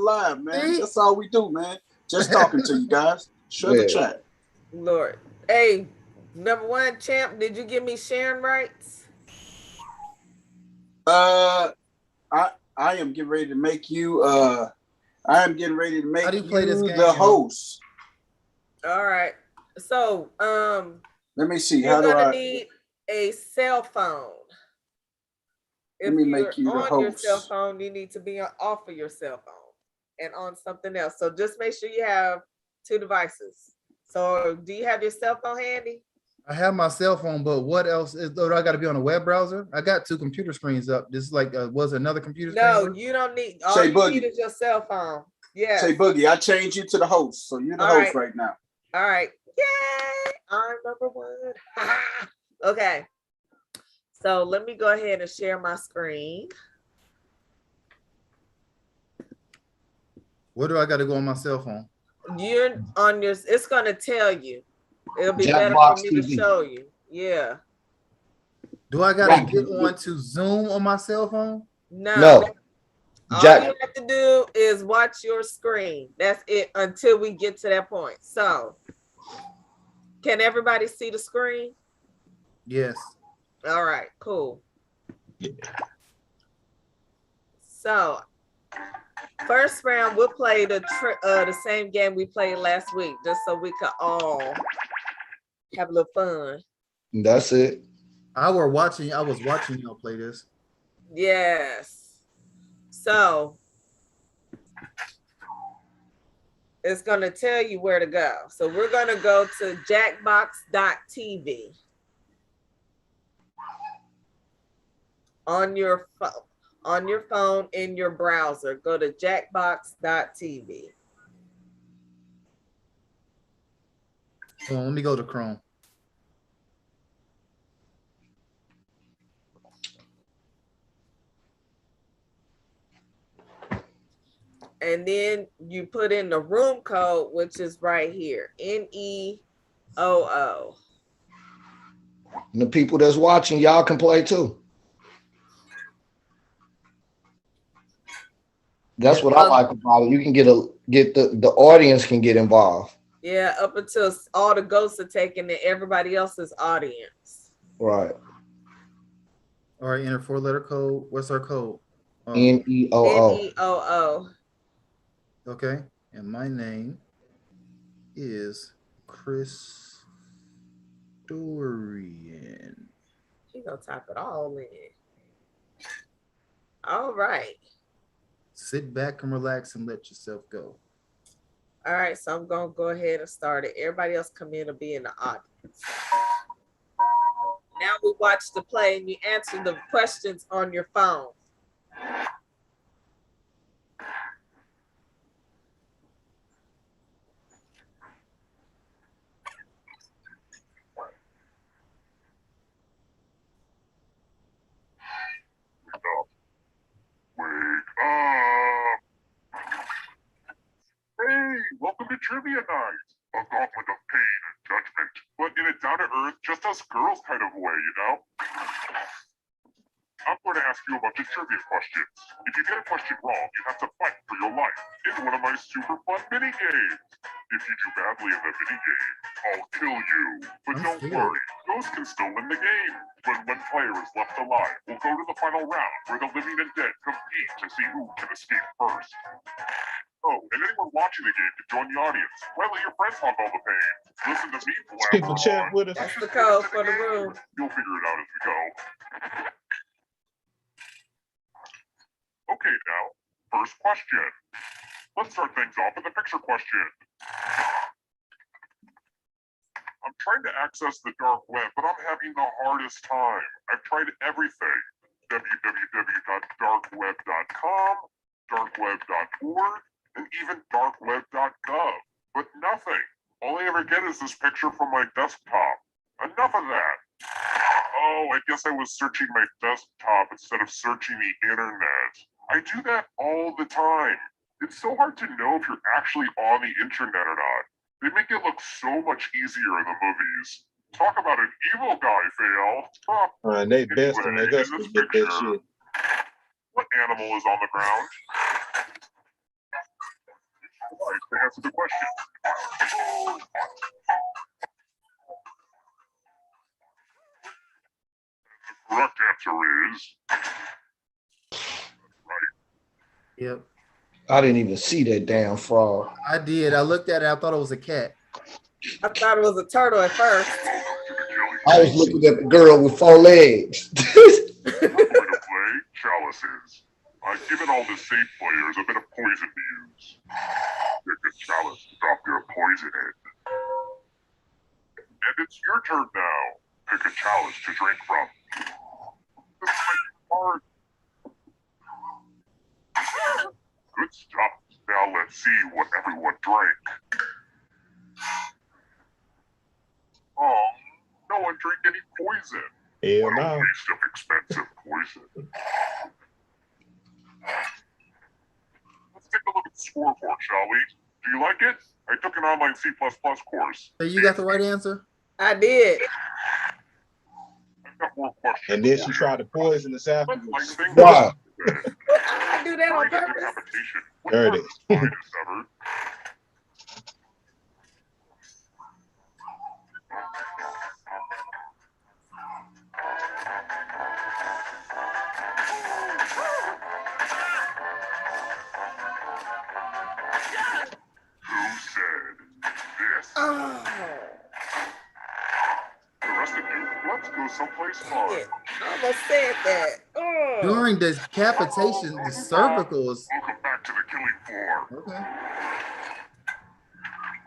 live, man. That's all we do, man. Just talking to you guys. Share the chat. Lord. Hey, number 1, Champ, did you give me sharing rights? I am getting ready to make you the host. All right. So let me see. You're gonna need a cell phone. If let me make you the on host. Your cell phone, you need to be off of your cell phone and on something else. So just make sure you have 2 devices. So do you have your cell phone handy? I have my cell phone, but what else I got to be on a web browser? I got 2 computer screens up. This is like was another computer screen? No, you don't need. All you need is your cell phone. Yeah. Say Boogie, I changed you to the host, so you're the host right now. All right. Yay! I'm number 1. Okay. So let me go ahead and share my screen. Where do I got to go on my cell phone? You're on your, it's going to tell you. It'll be better for Jackbox me to TV. show you. Yeah. Do I got to get on to Zoom on my cell phone? No. All Jack. you have to do is watch your screen. That's it until we get to that point. So, can everybody see the screen? Yes. All right, cool. Yeah. So, first round, we'll play the same game we played last week, just so we could all have a little fun. That's it. I was watching y'all play this. Yes. So, it's going to tell you where to go. So, we're going to go to jackbox.tv on your phone in your browser. Go to jackbox.tv. Well, let me go to Chrome. And then you put in the room code, which is right here, NEOO. And the people that's watching, y'all can play too. That's what I like about it. You can get the audience can get involved. Yeah, up until all the ghosts are taken and everybody else's audience. Right. All right, enter 4-letter code. What's our code? NEOO. NEOO. Okay. And my name is Chris Dorian. She's gonna type it all in. All right. Sit back and relax and let yourself go. All right, so I'm gonna go ahead and start it. Everybody else come in and be in the audience. Now we watch the play and you answer the questions on your phone. Hey, welcome to Trivia Night! A gauntlet of pain and judgment, but in a down-to-earth, just us girls kind of way, you know? I'm going to ask you a bunch of trivia questions. If you get a question wrong, you have to fight for your life in one of my super fun mini-games. If you do badly in the mini-game, I'll kill you. But don't worry, ghosts can still win the game. When one player is left alive, we'll go to the final round where the living and dead compete to see who can escape first. Oh, and anyone watching the game can join the audience. Why let your friends hog all the pain? Listen to me People blabber chat on. with us. That's the code for the room. You'll figure it out as we go. Okay, now, first question. Let's start things off with a picture question. I'm trying to access the dark web, but I'm having the hardest time. I've tried everything. www.darkweb.com, darkweb.org, and even darkweb.gov. But nothing. All I ever get is this picture from my desktop. Enough of that. Oh, I guess I was searching my desktop instead of searching the internet. I do that all the time. It's so hard to know if you're actually on the internet or not. They make it look so much easier in the movies. Talk about an evil guy, fail. Huh. They best to Anyway, make us in this forget that picture, shit. what animal is on the ground? Right, to answer the question. The correct answer is Yep. I didn't even see that damn frog. I did. I looked at it. I thought it was a cat. I thought it was a turtle at first. I was looking at the girl with 4 legs. we're going to play chalices. I've given all the safe players a bit of poison to use. Pick a chalice to drop your poison in. And it's your turn now. Pick a chalice to drink from. This might be hard. Good stuff. Now let's see what everyone drank. Oh, no one drank any poison. Hell What a no. waste of expensive poison. Let's take a look at the scoreboard, shall we? Do you like it? I took an online C++ course. So you got the right answer? I did. I've got more questions. And then she tried to poison us Let's afterwards. lighten things Right. up a bit. I do that on During purpose. decapitation, what There it part of is. the spine is severed? Who said this? Oh, The rest of you, let's go someplace dang fun. it. I almost said that. Oh. During decapitation, the cervicals. Welcome back to the killing floor. Okay.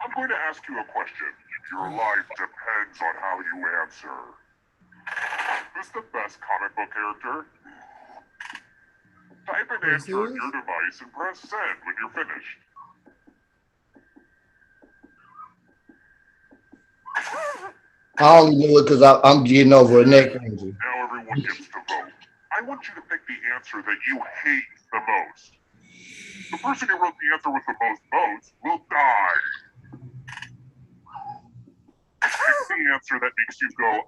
I'm going to ask you a question. Your life depends on how you answer. Who's the best comic book character? Type an answer on your device and press send when you're finished. I only knew it because I'm getting over a neck injury. Now everyone gets to vote. I want you to pick the answer that you hate the most. The person who wrote the answer with the most votes will die. Pick the answer that makes you go,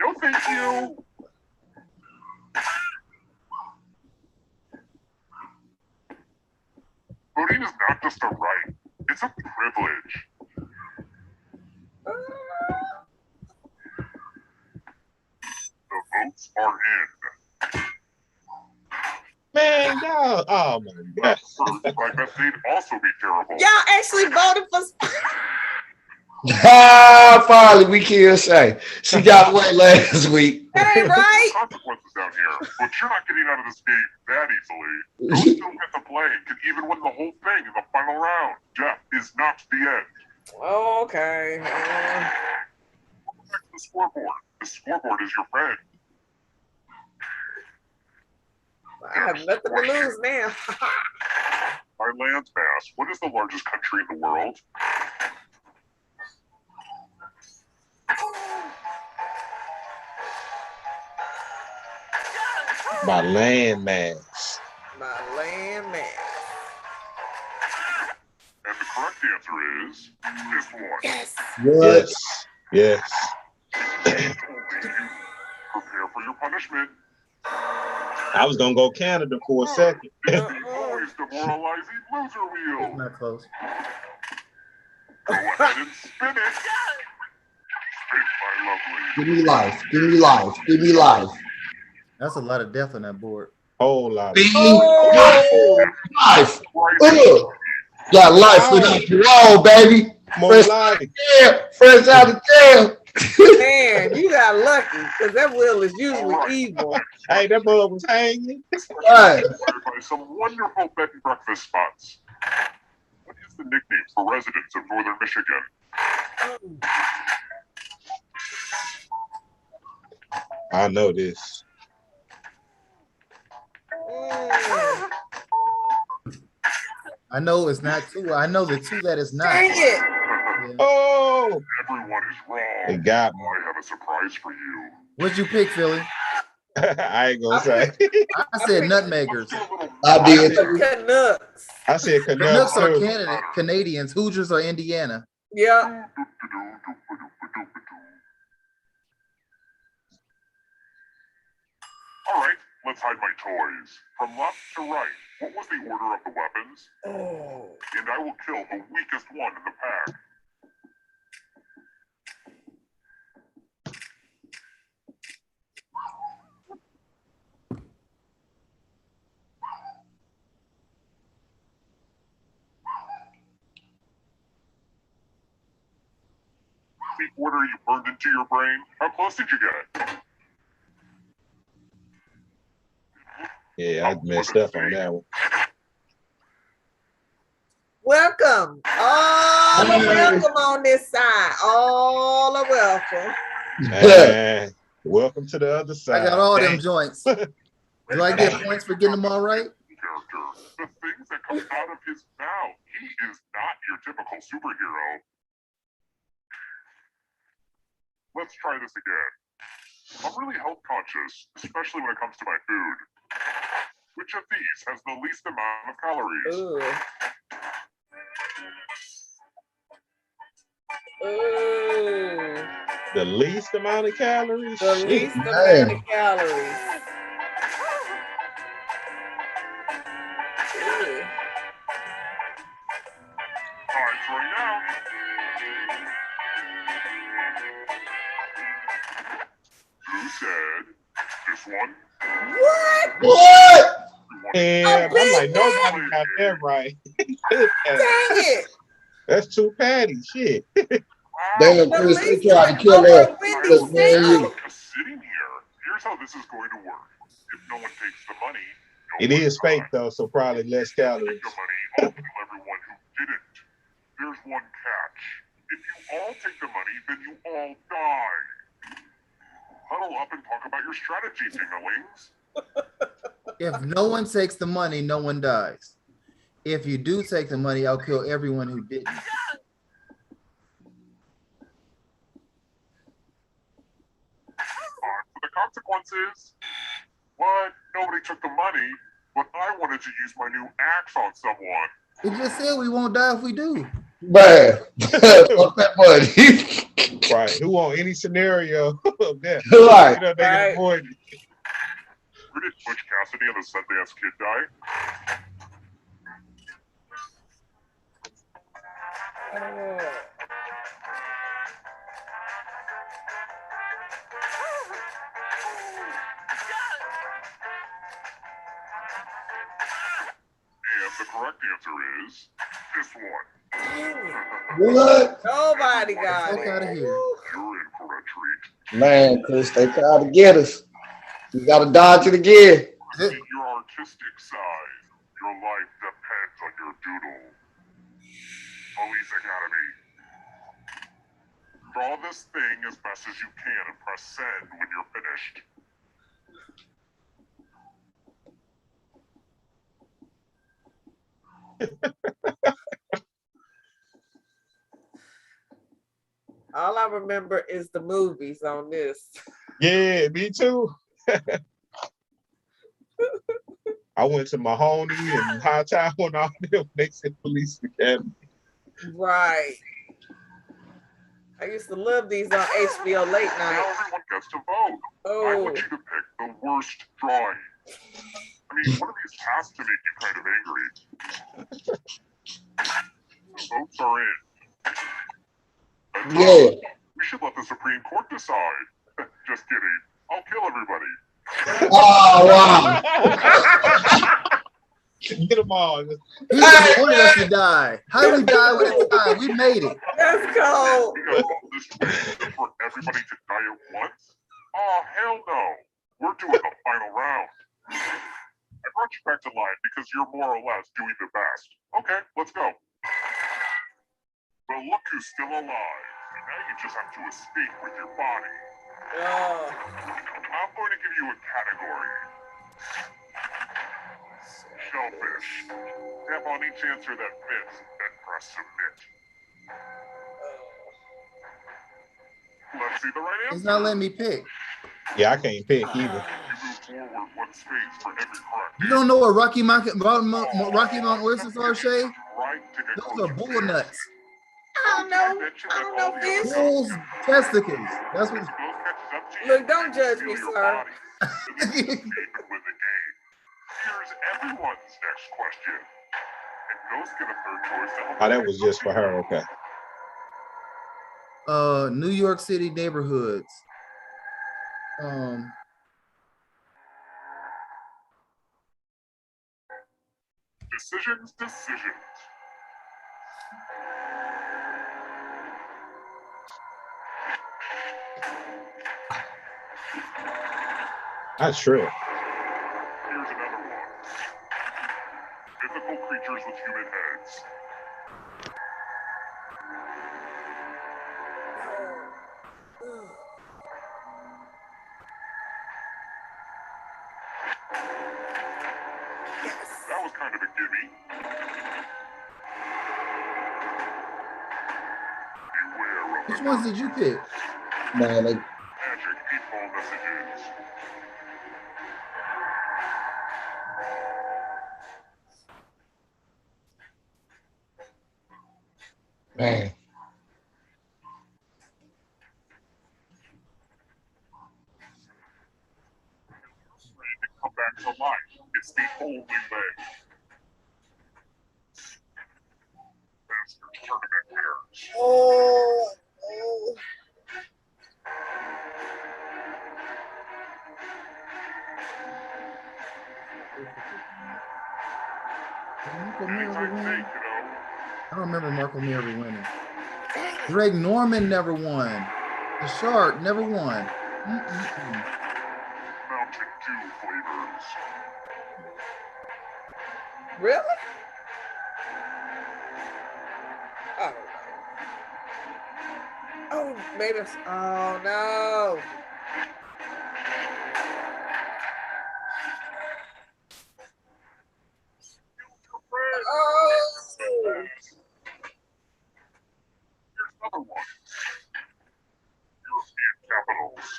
no thank you. Voting is not just a right, it's a privilege. The votes are in. Man, no. Oh my God. I bet they'd also be terrible. Y'all actually voted for. Finally, we can't say. She got away last week. That ain't right. Consequences down here, but you're not getting out of this game that easily. Those who get to play can even win the whole thing in the final round. Death is not the end. Okay. Back to the scoreboard. The scoreboard is your friend. I have nothing to lose now. By land mass, what is the largest country in the world? By land mass. My land man. And the correct answer is this one. Yes. What? Yes. Prepare for your punishment. I was gonna go Canada for a second. Always demoralizing loser wheel. Not close. Go ahead and spin it. Spin, my lovely. Give me life. Give me life. Give me life. That's a lot of death on that board. Whole lot. Be Oh. life. Right. Ugh. Got life without parole, baby. More Fresh life. Yeah, fresh out of jail. Man, you got lucky because that wheel is usually evil. Hey, that bug was hanging. Right. By some wonderful bed and breakfast spots. What is the nickname for residents of northern Michigan? I know this. Mm. I know it's not two. I know the two that is not. Dang it. Yeah. Oh, Everyone is wrong. it got me. I have a surprise for you. What'd you pick, Philly? I ain't gonna say. I said nutmeggers. I did. Canucks. I said Canucks Canucks are too. Canadians. Hoosiers are Indiana. Yeah. All right, let's hide my toys. From left to right, what was the order of the weapons? Oh. And I will kill the weakest one in the pack. The order you burned into your brain? How close did you get? Yeah, I messed up on that one. Welcome. All are welcome on this side. All are welcome. Man, welcome to the other side. I got all them Dang. joints. Do I get points for getting them all right? Character. The things that come out of his mouth. He is not your typical superhero. Let's try this again. I'm really health conscious, especially when it comes to my food. Which of these has the least amount of calories? Ooh. Ooh. The least amount of calories? The Shit. least amount of calories. Ooh. Time's running out. Who said this one? What? What? And I'm like, Big nobody Mac. got that right. Dang it. That's two patties. Shit. Damn, The Chris, they least tried to one kill over that. Wendy's Just me and you. Just sitting here. Here's how this is going to work. If no one takes the money, It is fake though, so probably less take calories. the money, I'll kill everyone who didn't. There's one catch. If you all take the money, then you all die. Huddle up and talk about your strategy, dinglings. If no one takes the money, no one dies. If you do take the money, I'll kill everyone who didn't. For the consequences. What? Nobody took the money, but I wanted to use my new axe on someone. It just said we won't die if we do. Man, fuck that money. Right. Who want any scenario of that? Right. You know, they can avoid it. Where did Butch Cassidy and the Sundance Kid die? And the correct answer is this one. What? Nobody got Fuck out of it. here. You're in for a treat. Man, Chris, they tried to get us. You gotta dodge it again. In your artistic side, your life depends on your doodle. Police Academy. Draw this thing as best as you can and press send when you're finished. All I remember is the movies on this. Yeah, me too. I went to Mahoney and High Town and all them. They said Police Academy. Right. I used to love these on HBO late Now night. everyone gets to vote. I Oh, want you to pick the worst drawing. I mean, one of these has to make you kind of angry. The votes are in. That's Yeah. all. We should let the Supreme Court decide. Just kidding. I'll kill everybody. Oh, wow. Get them all. He just wanted us to die. How do we die when it's time? We made it. that's cold. We got all this reason for everybody to die at once? Oh, hell no. We're doing the final round. I brought you back to life because you're more or less doing the best. Okay, let's go. Well, look who's still alive. And now you just have to escape with your body. Oh, I'm going to give you a category. Shellfish. Tap on each answer that fits, then press submit. Let's see the right answer. It's not letting me pick. Yeah, I can't pick either. You move forward one space for every correct. You don't know what Rocky Mountain oysters are, Shay? Right to get Those closer are to bull it. nuts. I don't know fish. Bull's testicles. That's what. Look, don't judge me, sir. Here's everyone's next question. And Ghost get a third choice. to help Oh, that was just for her. Okay. New York City neighborhoods. Decisions. That's true. Here's another one. Mythical creatures with human heads. That was kind of a gimme. Beware of Which ones did you pick? Man, they, magic 8-ball messages. Man. Come back to life. It's the only way. Bastard tournament winners. Oh. Marco Mir ever Anytime win? today, I don't remember Marco Mir ever winning. Greg Norman never won. The Shark never won. Mountain Dew flavors. Really? Oh. Oh, maybe it's, oh no. Oh. Here's another one. European capitals.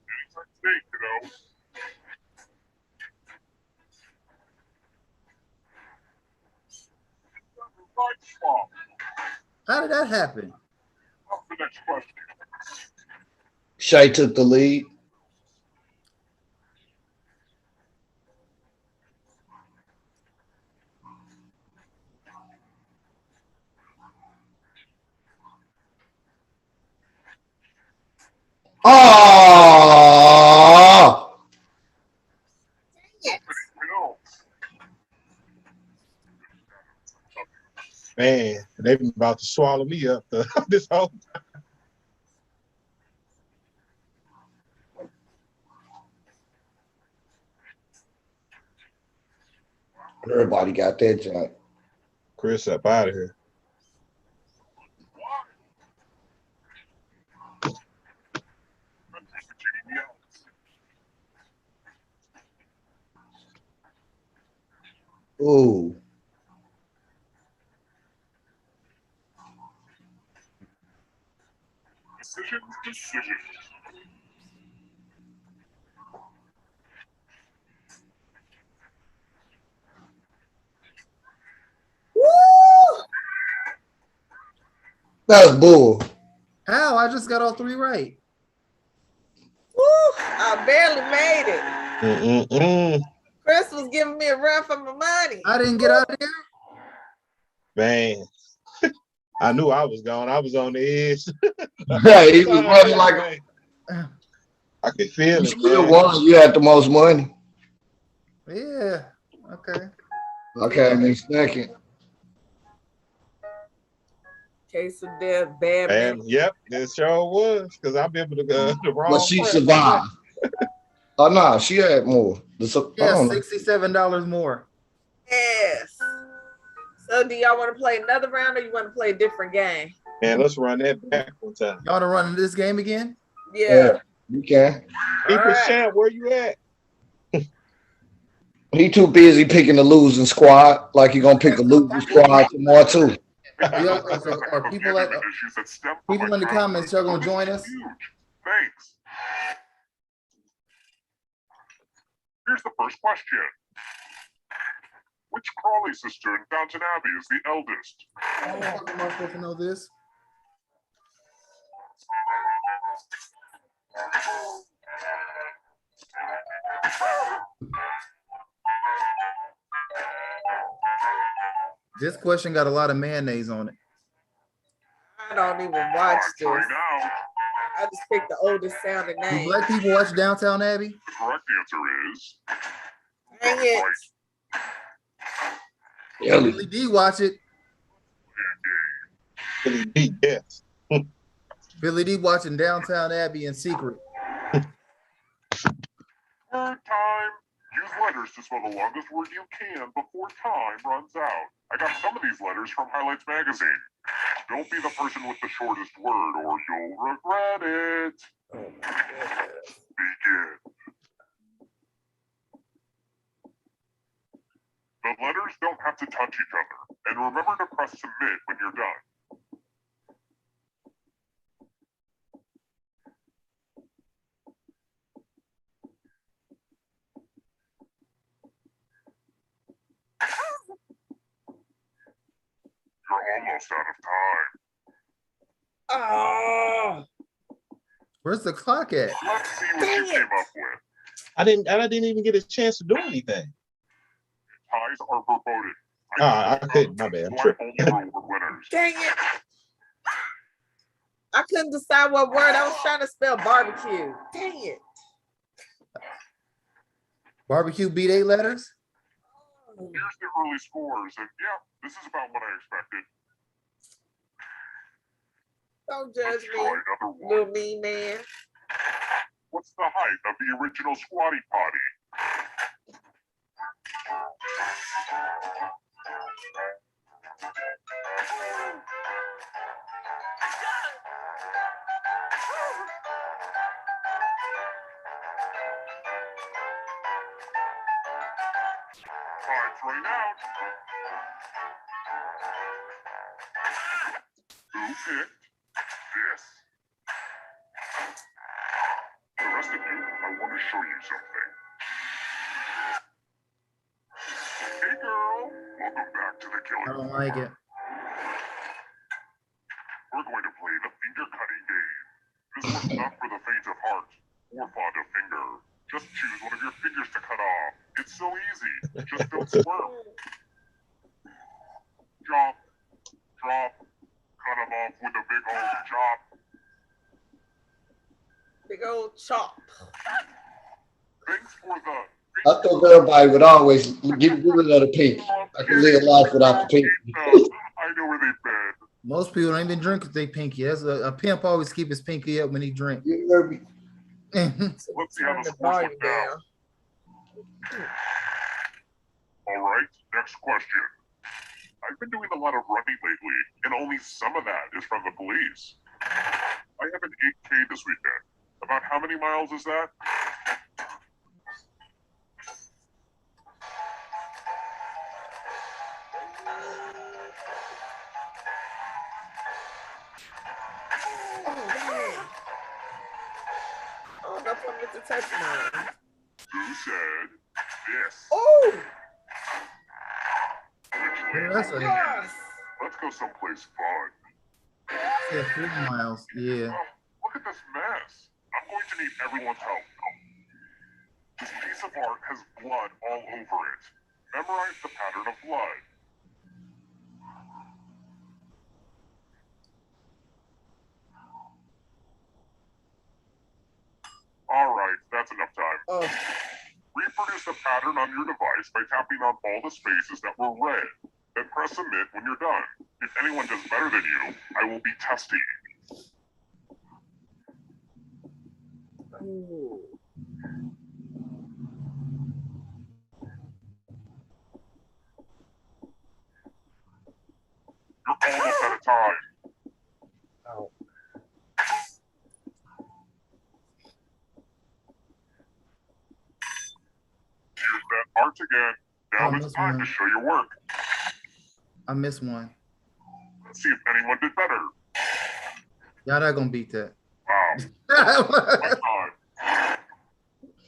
Anytime today, Right swap. How did that happen? What's the next question? Shay took the lead. Oh! Man, they been about to swallow me up this whole time. Everybody got that joint. Chris up out of here. Ooh. Decisions. Woo! That was bull. How? I just got all three right. Woo! I barely made it. Chris was giving me a run for my money. I didn't get out of there. Man, I knew I was gone. I was on the edge. Yeah, he was running like I could feel you it. still Man. won. You had the most money. Yeah. Okay. Okay, and then second. Case of death, bad And man. yep, it sure was because I remember the wrong. But she press. survived. Oh no, she had more. I Yeah, don't know. $67 more. Yes. So do y'all want to play another round or you want to play a different game? Man, let's run that back one time. Y'all want to run this game again? Yeah. You can. People's right. Champ, where you at? He too busy picking the losing squad. Like he gonna pick a losing squad tomorrow too. Are people in the comments, y'all gonna join us? Thanks. Here's the first question. Which Crawley sister in Downton Abbey is the eldest? How the fuck am I supposed to know this? This question got a lot of mayonnaise on it. I don't even watch this. I just picked the oldest sounding Do name. black people watch Downtown Abbey? The correct answer is Dang it. Billy D watch it. Billy D, yes. Billy D watching Downtown Abbey in secret. Third time. Use letters to spell the longest word you can before time runs out. I got some of these letters from Highlights Magazine. Don't be the person with the shortest word or you'll regret it. Begin. The letters don't have to touch each other. And remember to press submit when you're done. almost out of time. Oh, Where's the clock at? Let's see what Dang you came it. up with. I didn't even get a chance to do anything. Ties are verboten. I couldn't. My bad. I'm So I tripping. only reward winners. dang it. I couldn't decide what word. I was trying to spell barbecue. Dang it. Barbecue beat 8 letters? Here's the early scores, and yeah, this is about what I expected. Don't Let's judge try me, another one. little mean man. What's the height of the original Squatty Potty? Time's running out. Who picked this? The rest of you, I want to show you something. Hey girl, welcome back to the I killing don't floor. like it. We're going to play the finger cutting game. This one's not for the faint of heart or fond of finger. Just choose one of your fingers to cut off. It's so easy. Just don't squirm. Chop, drop, cut them off with a big old chop. Big old chop. Thanks for the. I thought everybody would always give it another pink. I can live life without the pink. I know where they've been. Most people don't even drink with their pinky. That's a pimp always keep his pinky up when he drink. You heard me? Let's see how Turn the the scores volume look now. down. All right, next question. I've been doing a lot of running lately, and only some of that is from the police. I have an 8K this weekend. About how many miles is that? Oh, dang. Oh, that's what I meant to touch mine. Who said this? Oh, Which That's leads a yes. Let's go someplace fun. yeah, 3 miles. Yeah. Oh, look at this mess. I'm going to need everyone's help. This piece of art has blood all over it. Memorize the pattern of blood. All right, that's enough time. Oh, Reproduce the pattern on your device by tapping on all the spaces that were red. Then press submit when you're done. If anyone does better than you, I will be testing. ooh. You're almost out of time. Oh. Here's that art again. Now Oh, it's that's time one. to show your work. I missed one. Let's see if anyone did better. Y'all not gonna beat that. Wow, my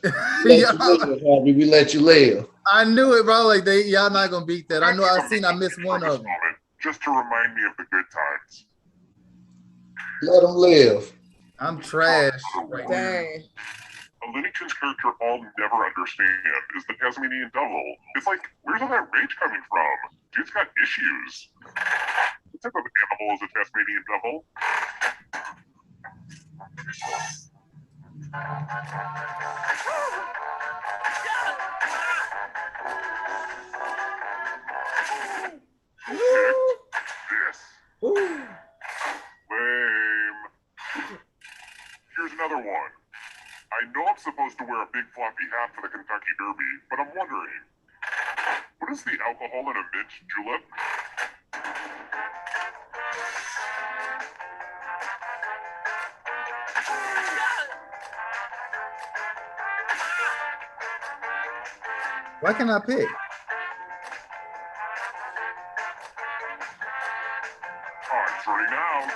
God. We let you live. I knew it, bro. Like y'all not gonna beat that. I know. I missed one For this of them. moment, just to remind me of the good times. Let them live. I'm trash right now. Dang. A Looney Tunes character I'll never understand is the Tasmanian Devil. It's like, where's all that rage coming from? Dude's got issues. What type of animal is a Tasmanian Devil? Who picked this? Ooh. Lame. Here's another one. I know I'm supposed to wear a big floppy hat for the Kentucky Derby, but I'm wondering, what is the alcohol in a mint julep? Why can't I pick? Time's running out.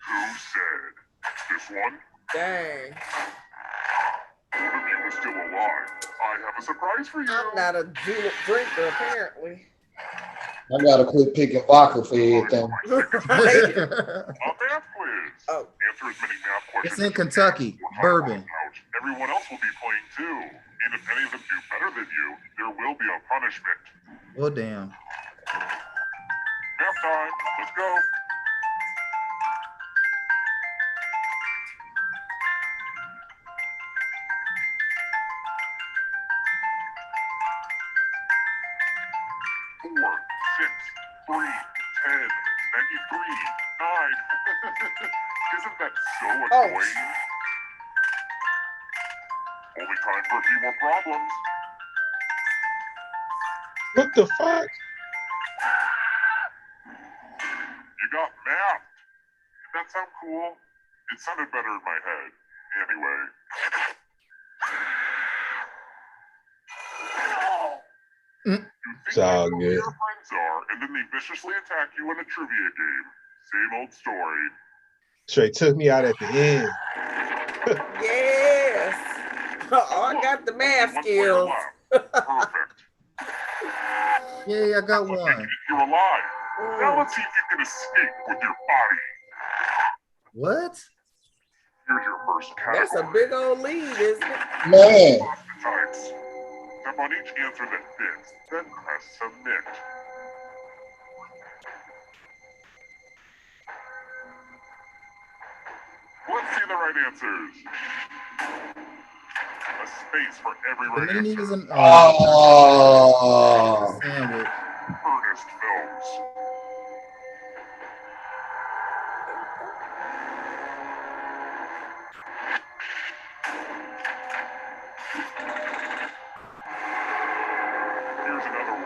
Who said this one? Dang. One of you is still alive. I have a surprise for you. I'm not a drinker, apparently. I gotta quit picking vodka for everything. Right. A math quiz. Oh. Answer as many math questions. It's in Kentucky. Bourbon. Everyone else will be playing too. And if any of them do better than you, there will be a punishment. Well, damn. Math time. Let's go. Four, 6, 3, 10, 93, 9. Isn't that so annoying? Only time for a few more problems. What the fuck? You got math. Did that sound cool? It sounded better in my head. Anyway. You think It's all you know who good. your friends are, and then they viciously attack you in a trivia game. Same old story. Straight took me out at the end. Yes. Oh, I got the math One player skills. left. Perfect. Yeah, I got one. You're alive. Now let's see if you can escape with your body. What? Here's your first category. That's a big old lead, isn't it? Man, Types. Tap on each answer that fits, then press submit. Let's see the right answers. A space for every right Paninis answer. and oh, sandwich. Ernest Films. Here's another one.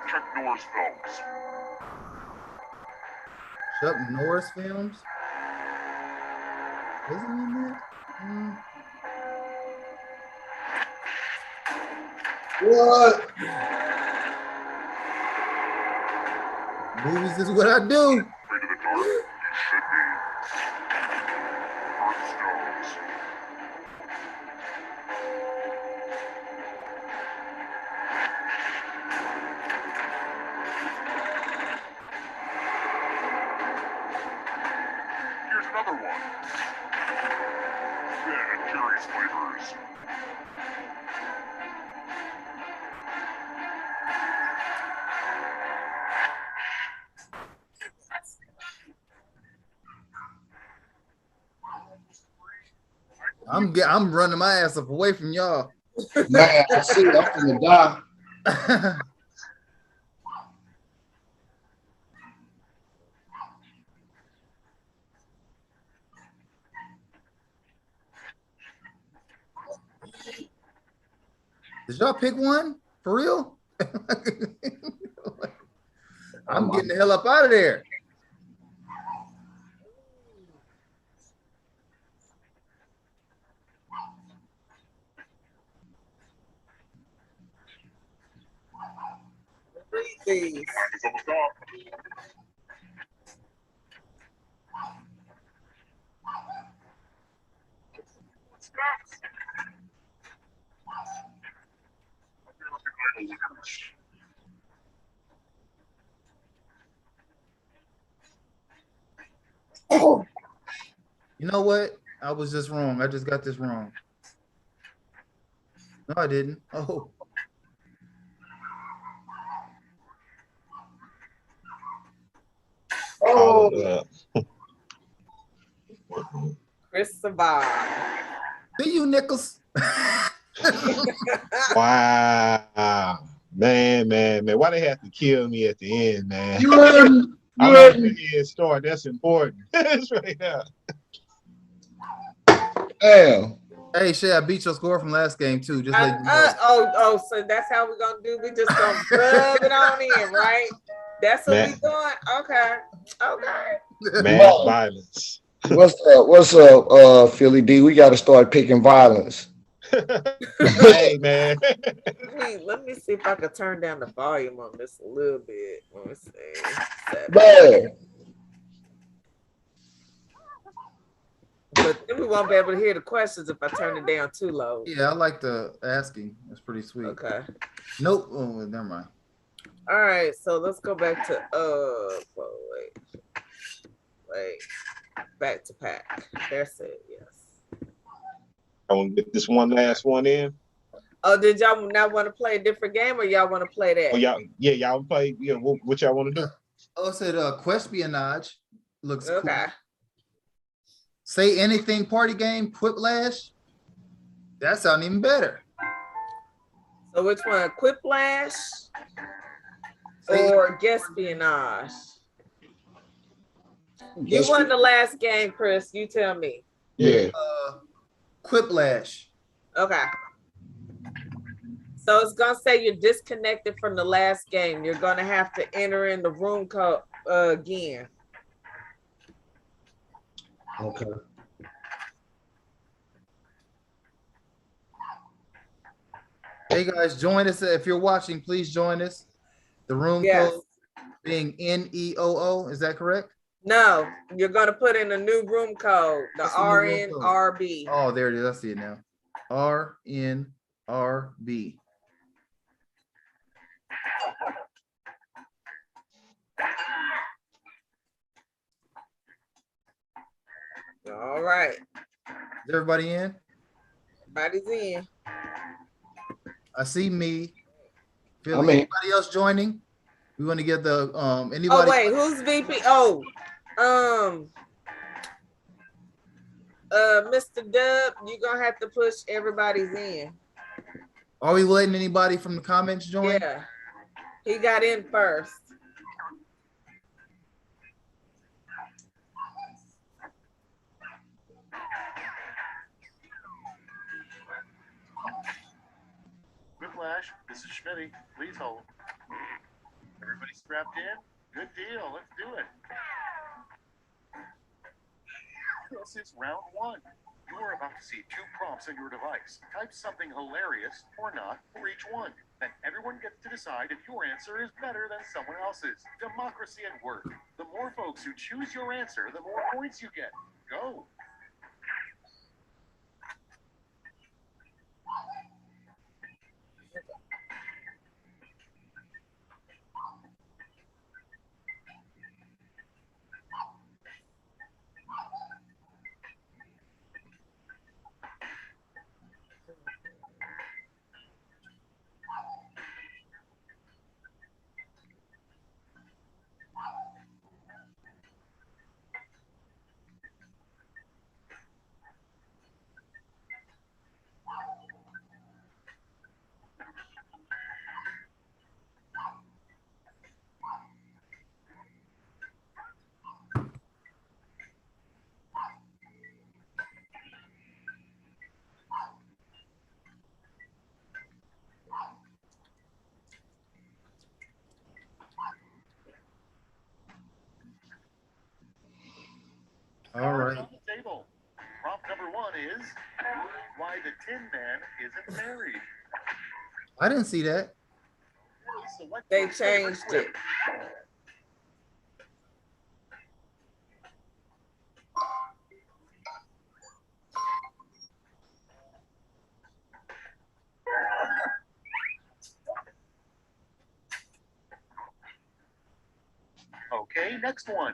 Chuck Norris Films. Chuck Norris films. Was he in that? what? Movies is what I do. Way to the dark. You should be. Hearthstones. Here's another one. Ben and Jerry's flavors. I'm running my ass up away from y'all. Man, I see. I'm gonna die. Did y'all pick one? For real? I'm getting the hell up out of there. Please. Time is almost up. What's next? You know what? I was just wrong. I just got this wrong. No, I didn't. Oh. Oh, Chris Savard. See you, Nichols. wow. Man. Why they have to kill me at the end, man? You heard me. I You like heard me. the head start. That's important. That's right now. Damn. Hey, Shay, I beat your score from last game too. Just let you know. So that's how we're gonna do. We just gonna rub it on in, right? That's what we doing. Okay. Mass violence. What's up, Philly D? We gotta start picking violence. Hey, man. Let me see if I can turn down the volume on this a little bit. Let me see. Man. But then we won't be able to hear the questions if I turn it down too low. Yeah, I like the asking. That's pretty sweet. Okay. Nope. Oh, never mind. All right, so let's go back to wait, back to pack. That's it. Yes. I want to get this one last one in. Oh, did y'all not want to play a different game, or y'all want to play that? Oh y'all play. Yeah, what y'all want to do? Oh, it said Quespionage looks Okay. cool. Say anything party game, Quiplash. That sounds even better. So which one, Quiplash or Guespionage? You won the last game, Chris. You tell me. Yeah. Quiplash. Okay. So it's gonna say you're disconnected from the last game. You're gonna have to enter in the room code again. Okay. Hey guys, join us. If you're watching, please join us. The room code being NEOO, is that correct? No, you're gonna put in a new room code, the RNRB. Oh, there it is. I see it now. RNRB. All right. Is everybody in? Everybody's in. I see me. Anybody else joining? We want to get the anybody. Oh wait, who's VP? Oh, Mr. Dub, you're gonna have to push everybody's in. Are we letting anybody from the comments join? Yeah, he got in first. Whiplash, this is Schmitty. Please hold. Everybody strapped in? Good deal. Let's do it. This is round one. You are about to see 2 prompts on your device. Type something hilarious or not for each one. Then everyone gets to decide if your answer is better than someone else's. Democracy at work. The more folks who choose your answer, the more points you get. Go. All right. On the table. Prompt number 1 is why the Tin Man isn't married. I didn't see that. They changed it. Okay, next one.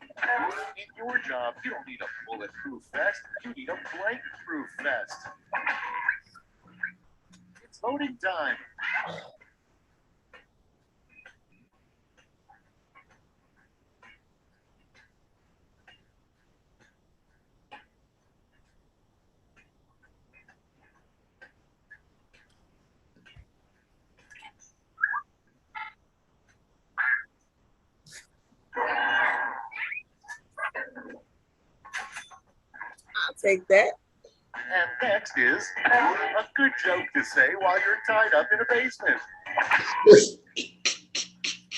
In your job, you don't need a bulletproof vest. You need a blank-proof vest. It's voting time. I'll take that. And next is a good joke to say while you're tied up in a basement.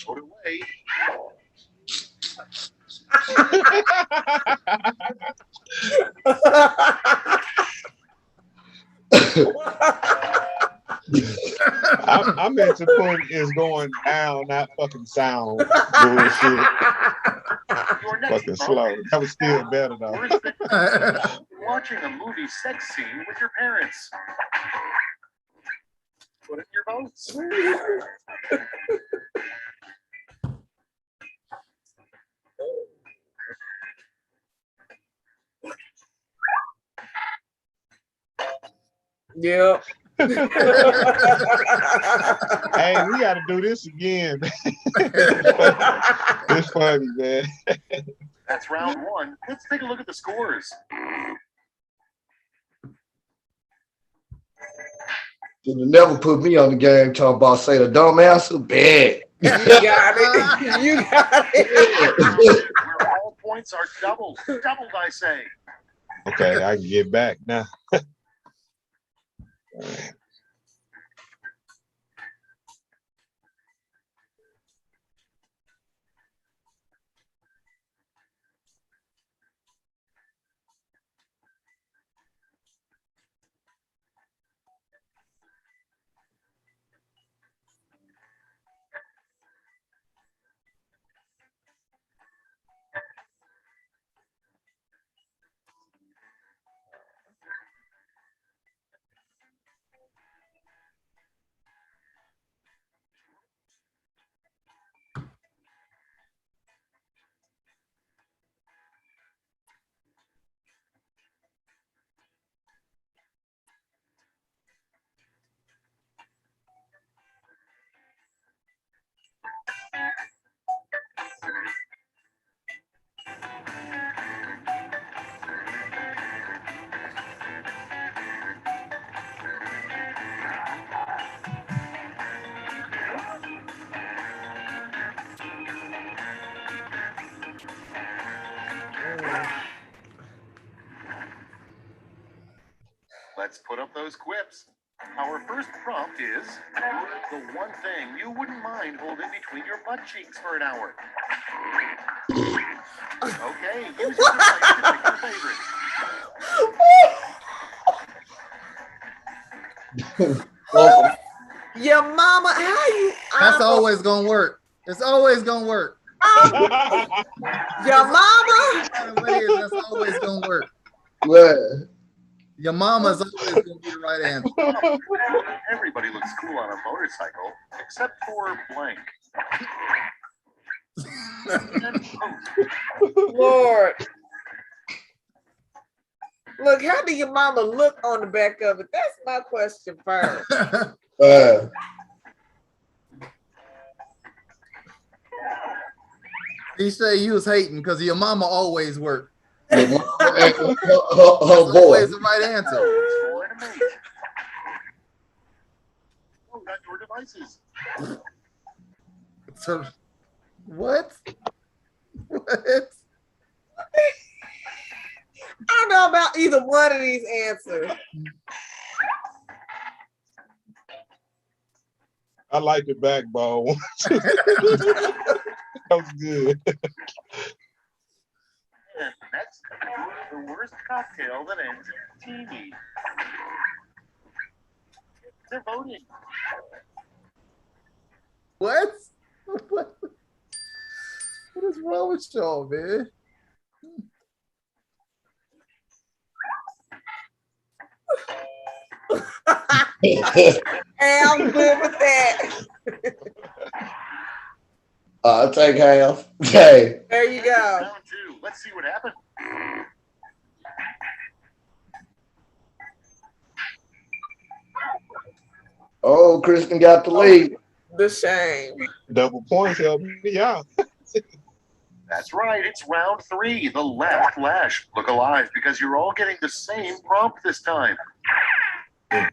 Put away. I meant to put is going down, not fucking sound. Bullshit. Fucking slow. That was still better though. Watching a movie sex scene with your parents. Put in your votes. Yep. Hey, we got to do this again. It's funny, man. That's round one. Let's take a look at the scores. Should have never put me on the game talking about say the dumb answer. Bad. You got it. You got it. Where all points are doubled. Doubled, I say. Okay, I can get back now. Let's put up those quips. Our first prompt is the one thing you wouldn't mind holding between your butt cheeks for an hour. Okay, use your device to pick your favorite. Welcome. Your mama, how you? That's always gonna work. It's always gonna work. Your mama. That's always gonna work. Well, Your mama's always gonna be the right answer. Everybody looks cool on a motorcycle, except for blank. Lord. Look, how do your mama look on the back of it? That's my question first. He said you was hating because your mama always worked. her That's boy. always the right answer. Oh, got your devices. So, what? What? I don't know about either one of these answers. I like the backbone. That was good. And next, the worst cocktail that ends in teeny. They're voting. What? What is wrong with y'all, man? Hey, I'm good with that. I'll take half. Hey. There you go. Round two. Let's see what happened. Oh, Kristen got the lead. The shame. Double points help me out. That's right. It's round three. The left lash. Look alive because you're all getting the same prompt this time. Yeah.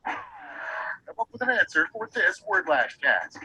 Come up with an answer for this word lash task.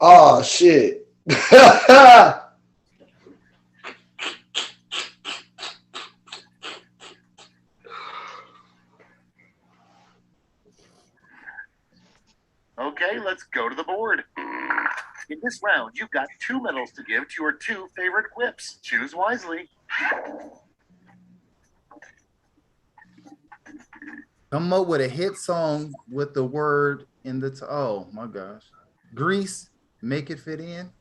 Oh shit. Okay, let's go to the board. In this round, you've got 2 medals to give to your 2 favorite quips. Choose wisely. Come up with a hit song with the word in the oh my gosh. Grease, make it fit in.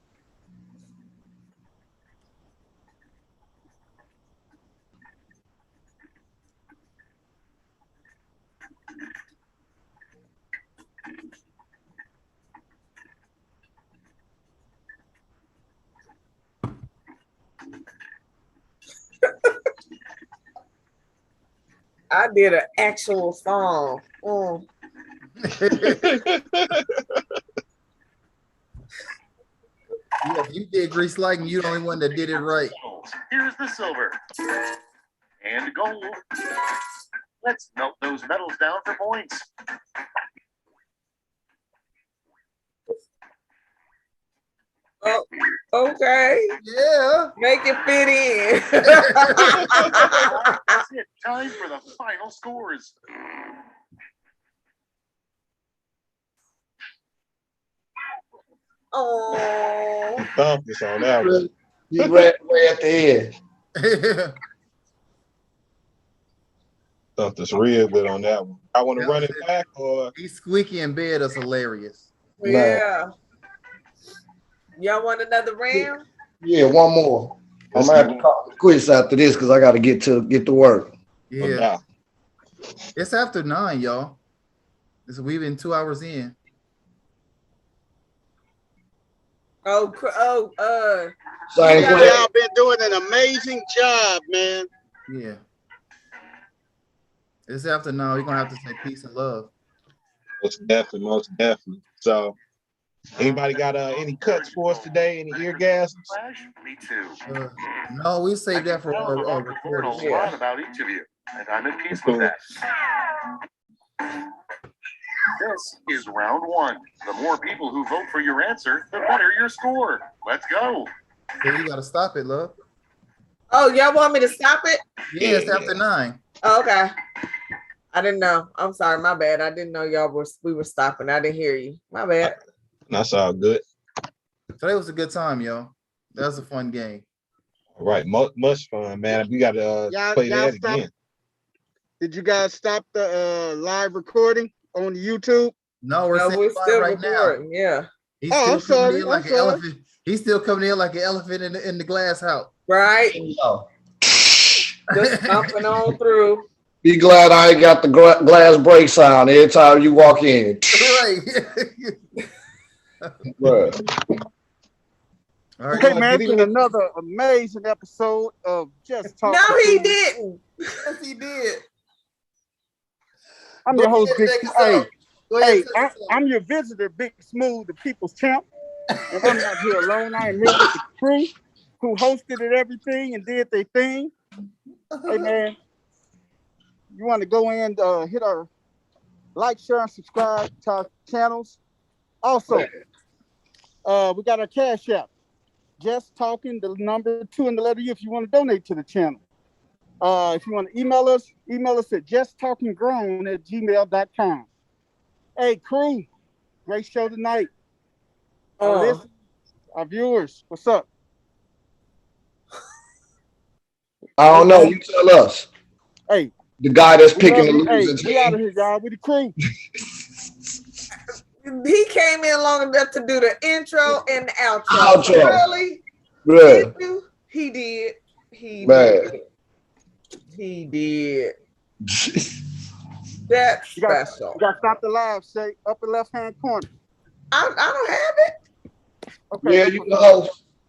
I did an actual song. Mm. Yeah, if you did Grease Lightning, you're the only one that did it right. Here's the silver and gold. Let's melt those medals down for points. Oh, okay. Yeah. Make it fit in. That's it. Time for the final scores. Oh. Thump this on that one. You ran way at the end. Thump this real good on that one. I want to run it back or He's squeaky in bed is hilarious. Yeah. Y'all want another round? Yeah, one more. I'm Let's gonna have do to call the quiz after this because I got to get to work. no Yeah. doubt. It's after 9, y'all. We've been 2 hours in. Oh, Same Y'all question. been doing an amazing job, man. Yeah. It's after 9. We're gonna have to say peace and love. Most definitely. So, anybody got any cuts for us today? Any ear gasms? Flash? Me too. No, we saved that for Tell the our vocal board recording. a lot about each of you, and I'm in peace with that. This is round 1. The more people who vote for your answer, the better your score. Let's go. So you gotta stop it, love. oh, y'all want me to stop it? Yeah, it's after 9. Oh, okay. I didn't know. I'm sorry, my bad. I didn't know we were stopping. I didn't hear you. My bad. That's all good. Today was a good time, y'all. That was a fun game. All right, much fun, man. We got to play that again. Did you guys stop the live recording on YouTube? No, No, we're we're still right recording. now. Yeah. He's Oh, still I'm coming sorry. in like I'm an sorry. elephant. He's still coming in like an elephant in the glass house. Right. Oh. Just jumping on through. Be glad I ain't got the glass break sound every time you walk in. Right. Bruh. All right, Okay, y'all, man, get it's been in. another amazing episode of Just Talking. No, he Cool. didn't. Yes, he did. I'm Go your host, ahead, Big. take us Hey, out. Go ahead, hey, take us out. I'm your visitor, Big Smooth, the People's Champ, and I'm not here alone. I am here with the crew who hosted it, everything, and did their thing. Hey, man, you want to go in, hit our like, share, and subscribe to our channels. Also, we got our Cash App. Just Talking, the number 2 and the letter U if you want to donate to the channel. If you want to email us at justtalkinggrown@gmail.com. Hey, crew, great show tonight. Our listeners, our viewers, what's up? I don't know. You tell us. Hey, The guy that's we picking love the you. Hey, losing we out of team. here, y'all. We the crew. He came in long enough to do the intro and the outro. Outro. Really? Bruh. Did you? He did. Man. He did. That's You got special. to stop the live, say upper left hand corner. I don't have it. Okay. Yeah, you the host.